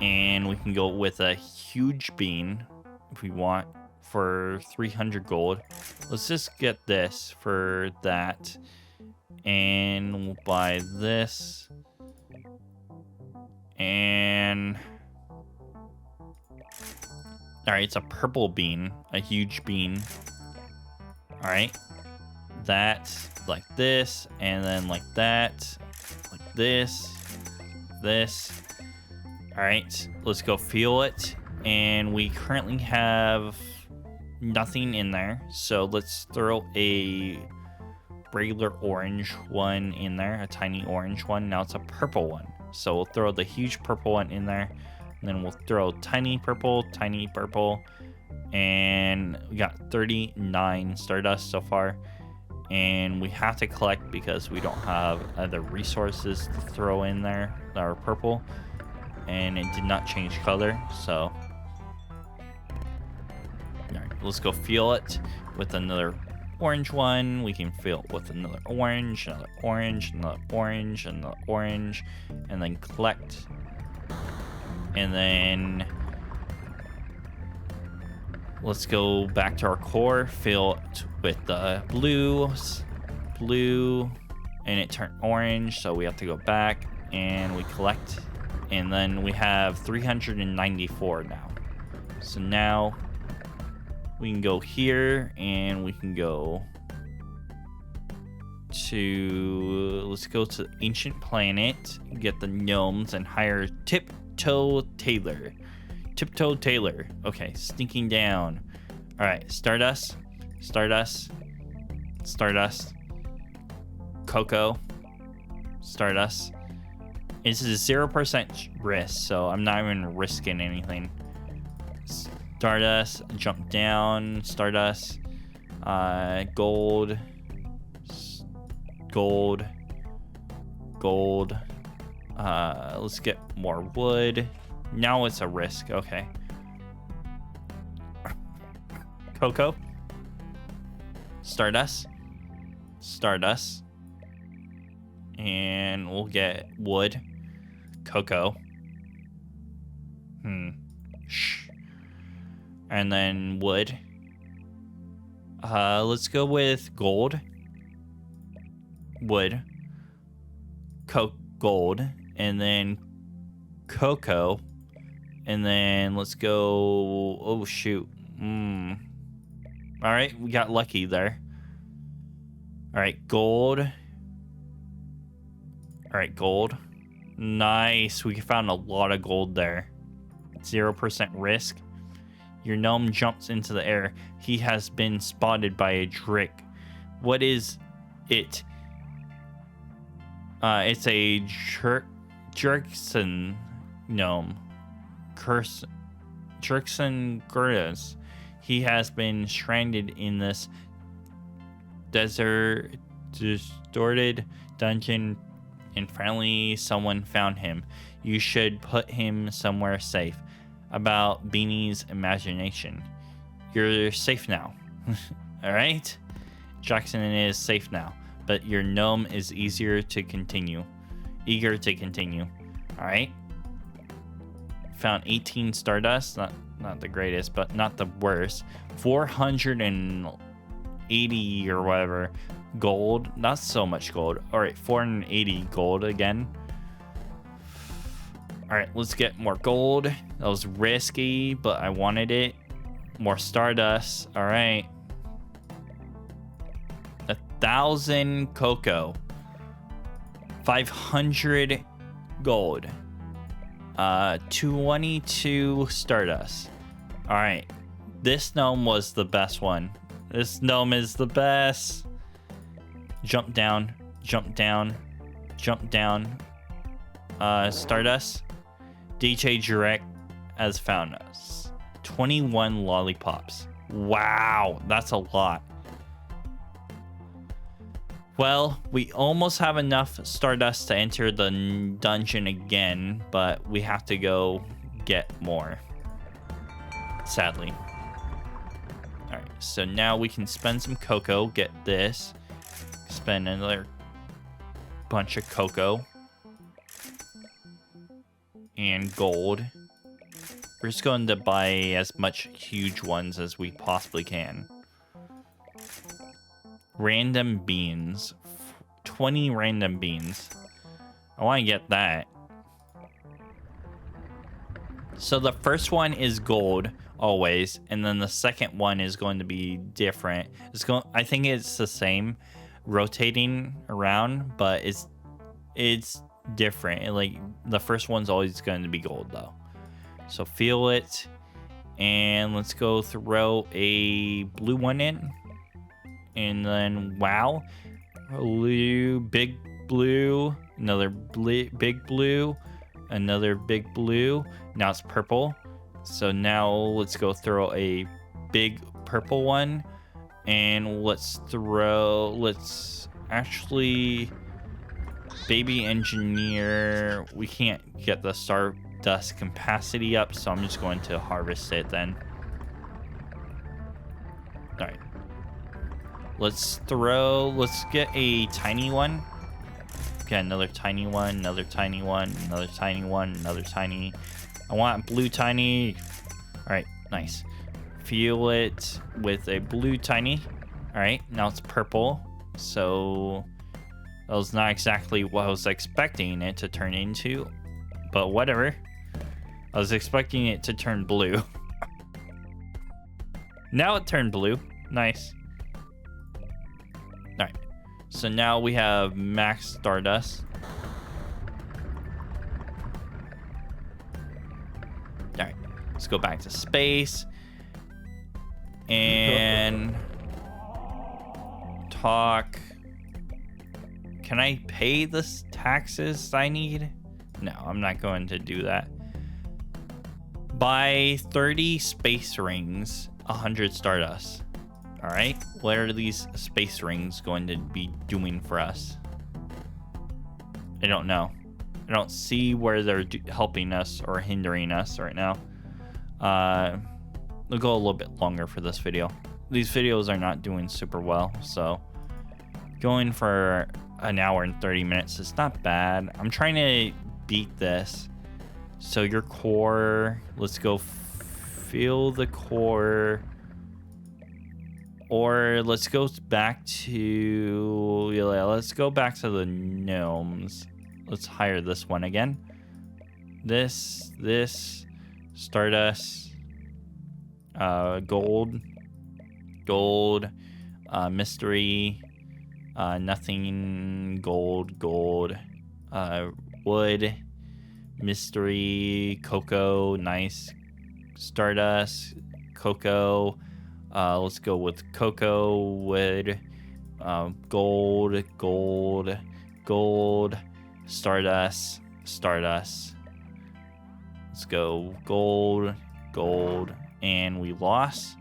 Speaker 1: and we can go with a huge bean if we want for 300 gold. Let's just get this for that. And we'll buy this. And all right, it's a purple bean, a huge bean. All right, that's like this, and then like that, like this. All right, let's go fuel it. And we currently have nothing in there, so let's throw a regular orange one in there, a tiny orange one. Now it's a purple one. So we'll throw the huge purple one in there, and then we'll throw tiny purple, And we got 39 Stardust so far. And we have to collect because we don't have other resources to throw in there that are purple. And it did not change color, so... Alright, let's go fill it with another orange one. We can fill it with another orange, another orange, another orange, another orange, and then collect. And then let's go back to our core, fill it with the blue, and it turned orange, so we have to go back and we collect. And then we have 394 now. So now we can go here and we can go to, let's go to Ancient Planet, get the gnomes and hire Tiptoe Taylor. Tiptoe Taylor. Okay, sneaking down. All right, Stardust, Stardust, Stardust, Cocoa, Stardust. This is 0% risk, so I'm not even risking anything. Stardust, jump down, Stardust, gold, gold, gold. Let's get more wood. Now it's a risk, okay. Cocoa, Stardust, Stardust, and we'll get wood. Cocoa. Shh. And then wood. Let's go with gold. Wood. Gold. And then cocoa. And then let's go... Oh, shoot. Alright, we got lucky there. Alright, gold. Alright, gold. Nice. We found a lot of gold there. 0% risk. Your gnome jumps into the air. He has been spotted by a drick. What is it? It's a jerkson gnome. Jerkson Gurus. He has been stranded in this distorted dungeon, and finally someone found him. You should put him somewhere safe. About Beanie's imagination. You're safe now. Alright? Jackson is safe now. But your gnome is eager to continue. Alright? Found 18 Stardust. Not the greatest, but not the worst. 480 or whatever gold. Not so much gold. Alright, 480 gold again. Alright, let's get more gold. That was risky, but I wanted it. More Stardust. Alright. 1,000 cocoa. 500 gold. 22 Stardust. Alright. This gnome was the best one. This gnome is the best. Jump down. Jump down. Jump down. Stardust. DJ Direct has found us. 21 lollipops. Wow, that's a lot. Well, we almost have enough Stardust to enter the dungeon again, but we have to go get more. Sadly. Alright, so now we can spend some cocoa, get this. Spend another bunch of cocoa. And gold. We're just going to buy as much huge ones as we possibly can. Random beans. 20 random beans. I want to get that. So the first one is gold always, and then the second one is going to be different. I think it's the same, rotating around, but it's different. Like the first one's always going to be gold though. So feel it, and let's go throw a blue one in, and then wow, blue, big blue, another big blue, another big blue. Now it's purple. So now let's go throw a big purple one. And let's actually baby engineer. We can't get the stardust capacity up, so I'm just going to harvest it then. All right. Let's get a tiny one. Okay, another tiny one, another tiny one, another tiny one, another tiny. I want blue tiny. All right, nice. Fuel it with a blue tiny. All right, now it's purple. So that was not exactly what I was expecting it to turn into, but whatever. I was expecting it to turn blue. Now it turned blue. Nice. All right, so now we have max stardust. All right, let's go back to space and talk. Can I pay the taxes I need? No, I'm not going to do that. Buy 30 space rings, 100 stardust. All right, what are these space rings going to be doing for us? I don't know. I don't see where they're helping us or hindering us right now. We'll go a little bit longer for this video. These videos are not doing super well, so going for an hour and 30 minutes is not bad. I'm trying to beat this. So your core, let's go fill the core. Or let's go back to, yeah, let's go back to the gnomes. Let's hire this one again. This, stardust, gold, mystery, nothing, gold, wood, mystery, cocoa, nice, stardust, cocoa. Let's go with cocoa, wood, gold, stardust. Let's go gold, and we lost.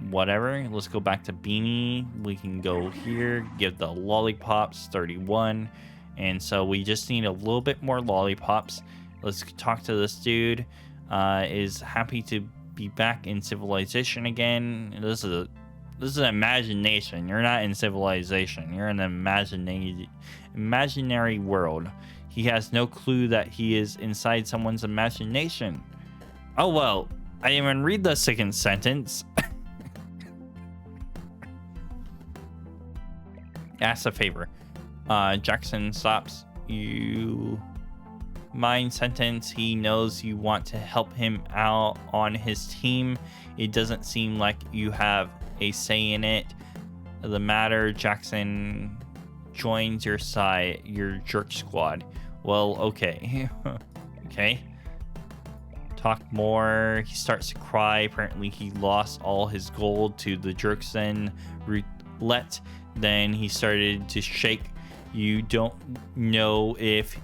Speaker 1: Whatever. Let's go back to beanie. We can go here, give the lollipops 31. And so we just need a little bit more lollipops. Let's talk to this dude. Is happy to be back in civilization again. This is an imagination. You're not in civilization. You're in an imaginary world. He has no clue that he is inside someone's imagination. Oh well, I didn't even read the second sentence. Ask a favor. Jackson stops you. Mind sentence. He knows you want to help him out on his team. It doesn't seem like you have a say in it. The matter, Jackson joins your side, your jerk squad. Well, okay. Okay. Talk more. He starts to cry. Apparently he lost all his gold to the jerkson roulette. Then he started to shake. You don't know if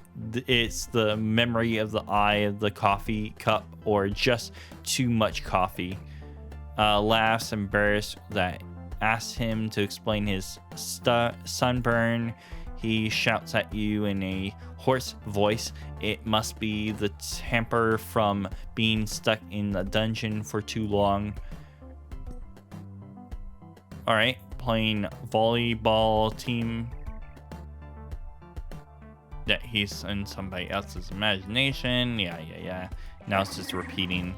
Speaker 1: it's the memory of the eye of the coffee cup or just too much coffee. Laughs, embarrassed that asks him to explain his sunburn. He shouts at you in a hoarse voice. It must be the temper from being stuck in the dungeon for too long. All right, playing volleyball team. That he's in somebody else's imagination. Yeah. Now it's just repeating.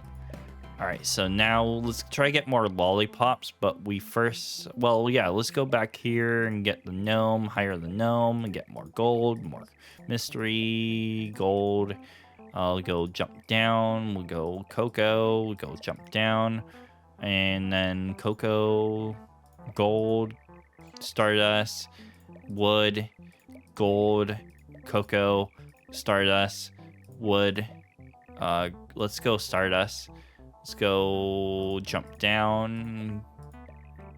Speaker 1: All right, so now let's try to get more lollipops, but we first, well, yeah, let's go back here and get the gnome, hire the gnome, and get more gold, more mystery, gold. I'll go jump down, we'll go cocoa, we'll go jump down, and then cocoa, gold, stardust, wood, gold, cocoa, stardust, wood. Let's go stardust. Let's go jump down,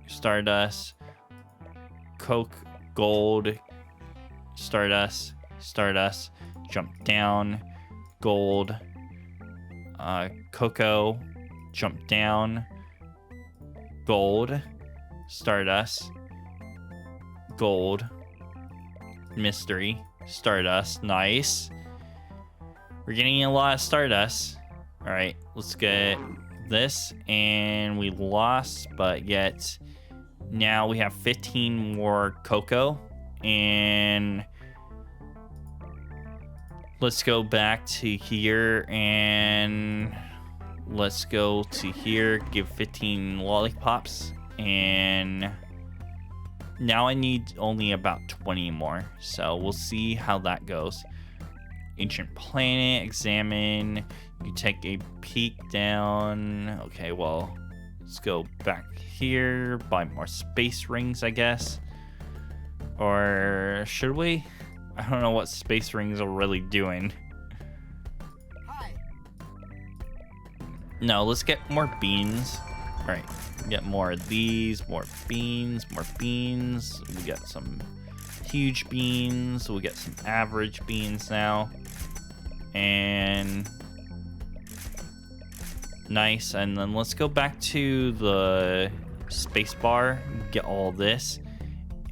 Speaker 1: stardust, coke, gold, stardust, jump down, gold, Cocoa, jump down, gold, stardust, gold, mystery, stardust. Nice. We're getting a lot of stardust. All right, let's get this, and we lost, but yet now we have 15 more cocoa, and let's go back to here, and let's go to here, give 15 lollipops, and now I need only about 20 more, so we'll see how that goes. Ancient planet, examine. You take a peek down. Okay, well, let's go back here, buy more space rings, I guess. Or should we? I don't know what space rings are really doing. Hi. No, let's get more beans. All right, get more of these, more beans, more beans. We got some huge beans. We'll get some average beans now. And nice. And then let's go back to the space bar, get all this.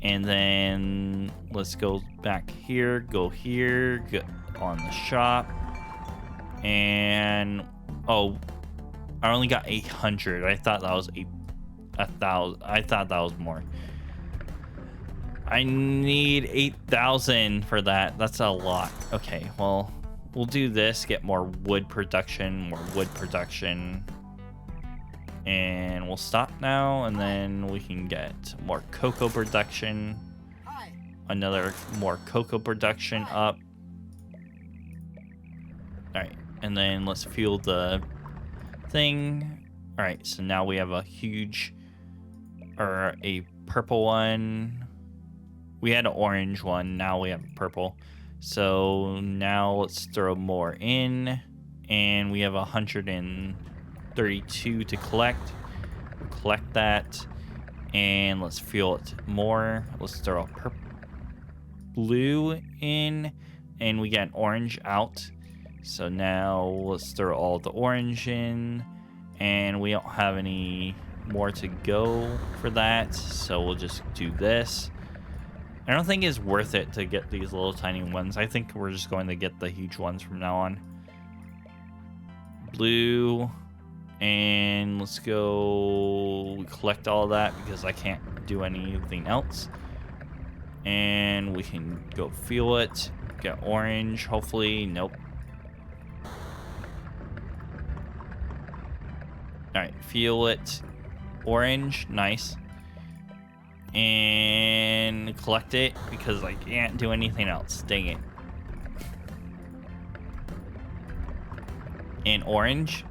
Speaker 1: And then let's go back here, go here, get on the shop. And oh, I only got 800. I thought that was 1,000. I thought that was more. I need 8,000 for that. That's a lot. Okay, well, we'll do this, get more wood production, and we'll stop now, and then we can get more cocoa production. Another more cocoa production up. All right, and then let's fuel the thing. All right, so now we have a huge, or a purple one. We had an orange one, now we have a purple. So now let's throw more in, and we have 132 to collect. We'll collect that, and let's fuel it more. Let's throw a blue in, and we get an orange out. So now let's throw all the orange in, and we don't have any more to go for that. So we'll just do this. I don't think it's worth it to get these little tiny ones. I think we're just going to get the huge ones from now on. Blue. And let's go collect all that because I can't do anything else. And we can go fuel it. Get orange, hopefully. Nope. Alright, fuel it. Orange, nice. And collect it because I can't do anything else. Dang it. And orange.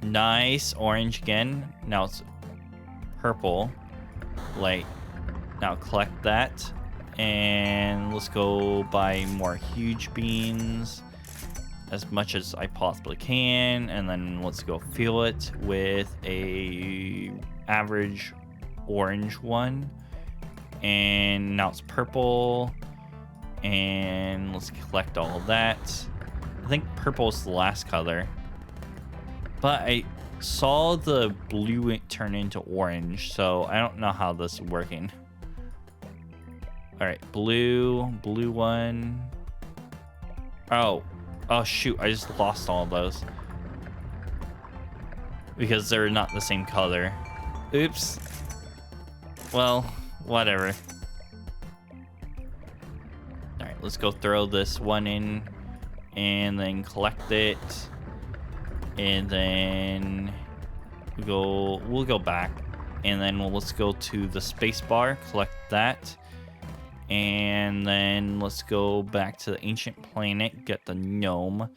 Speaker 1: Nice. Orange again. Now it's purple. Light. Now collect that. And let's go buy more huge beans. As much as I possibly can. And then let's go fuel it with a average orange one, and now it's purple, and let's collect all of that. I think purple is the last color, but I saw the blue turn into orange, so I don't know how this is working. All right, blue one. Oh shoot, I just lost all of those because they're not the same color. Oops. Well, whatever. Alright, let's go throw this one in and then collect it. And then we'll go back. And then let's go to the space bar, collect that. And then let's go back to the ancient planet, get the gnome.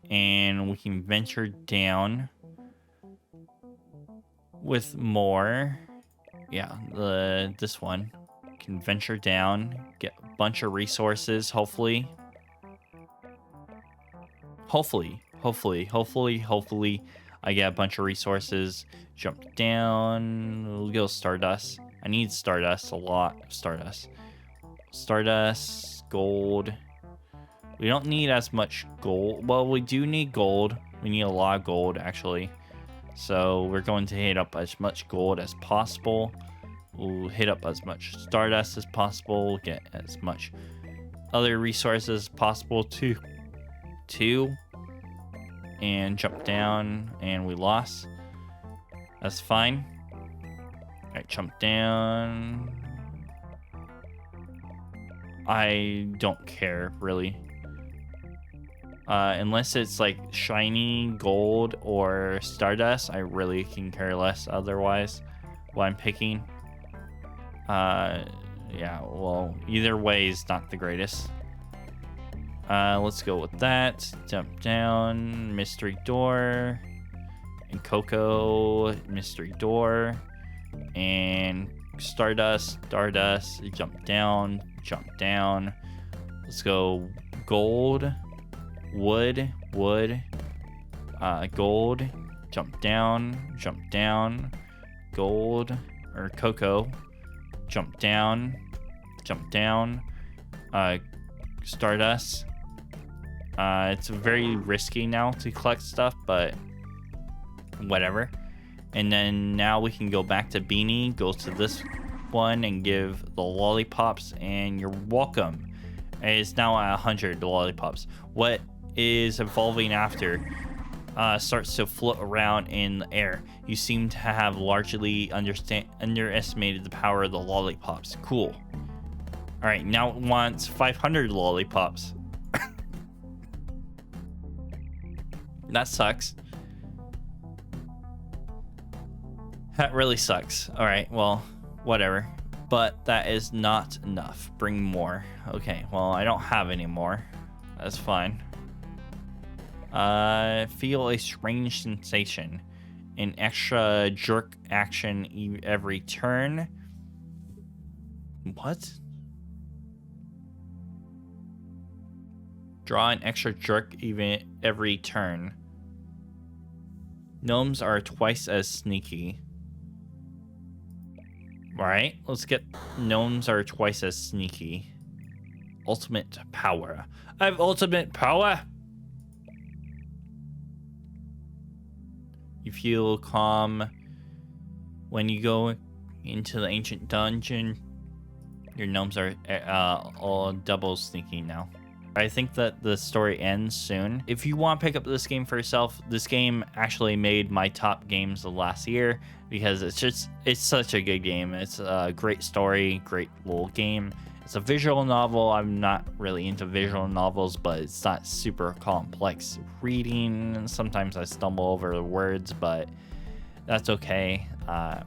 Speaker 1: And we can venture down with more. Yeah, this one can venture down, get a bunch of resources, hopefully I get a bunch of resources. Jump down, we'll go stardust. I need stardust, a lot of stardust, gold. We don't need as much gold. Well, we do need gold. We need a lot of gold, actually. So we're going to hit up as much gold as possible. We'll hit up as much stardust as possible. Get as much other resources as possible too. And jump down, and we lost. That's fine. All right, jump down. I don't care, really. Unless it's like shiny gold or stardust, I really can care less otherwise what I'm picking. Yeah, well, either way is not the greatest. Let's go with that. Jump down, mystery door, and Cocoa, mystery door, and stardust, jump down. Let's go gold, wood, gold, jump down, gold, or Cocoa, jump down, stardust. It's very risky now to collect stuff, but whatever. And then now we can go back to Beanie, go to this one and give the lollipops, and you're welcome. It's now at 100 lollipops. What is evolving after starts to float around in the air. You seem to have largely underestimated the power of the lollipops. Cool. All right, now it wants 500 lollipops. That sucks. That really sucks. All right, well, whatever. But that is not enough. Bring more. Okay, well, I don't have any more. That's fine. Feel a strange sensation. An extra jerk action every turn. What? Draw an extra jerk every turn. Gnomes are twice as sneaky. Alright, let's get gnomes are twice as sneaky. Ultimate power. I have ultimate power! You feel calm when you go into the ancient dungeon. Your gnomes are all double sneaky now. I think that the story ends soon. If you want to pick up this game for yourself, this game actually made my top games of last year because it's such a good game. It's a great story, great little game. It's a visual novel. I'm not really into visual novels, but it's not super complex reading. Sometimes I stumble over the words, but that's okay. I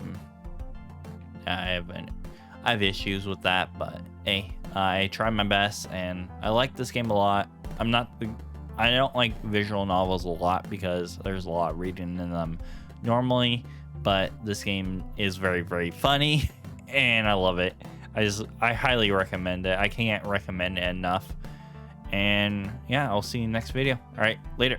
Speaker 1: have issues with that, but hey, I try my best, and I like this game a lot. I don't like visual novels a lot because there's a lot of reading in them normally, but this game is very, very funny, and I love it. I highly recommend it. I can't recommend it enough. And yeah, I'll see you in the next video. All right, later.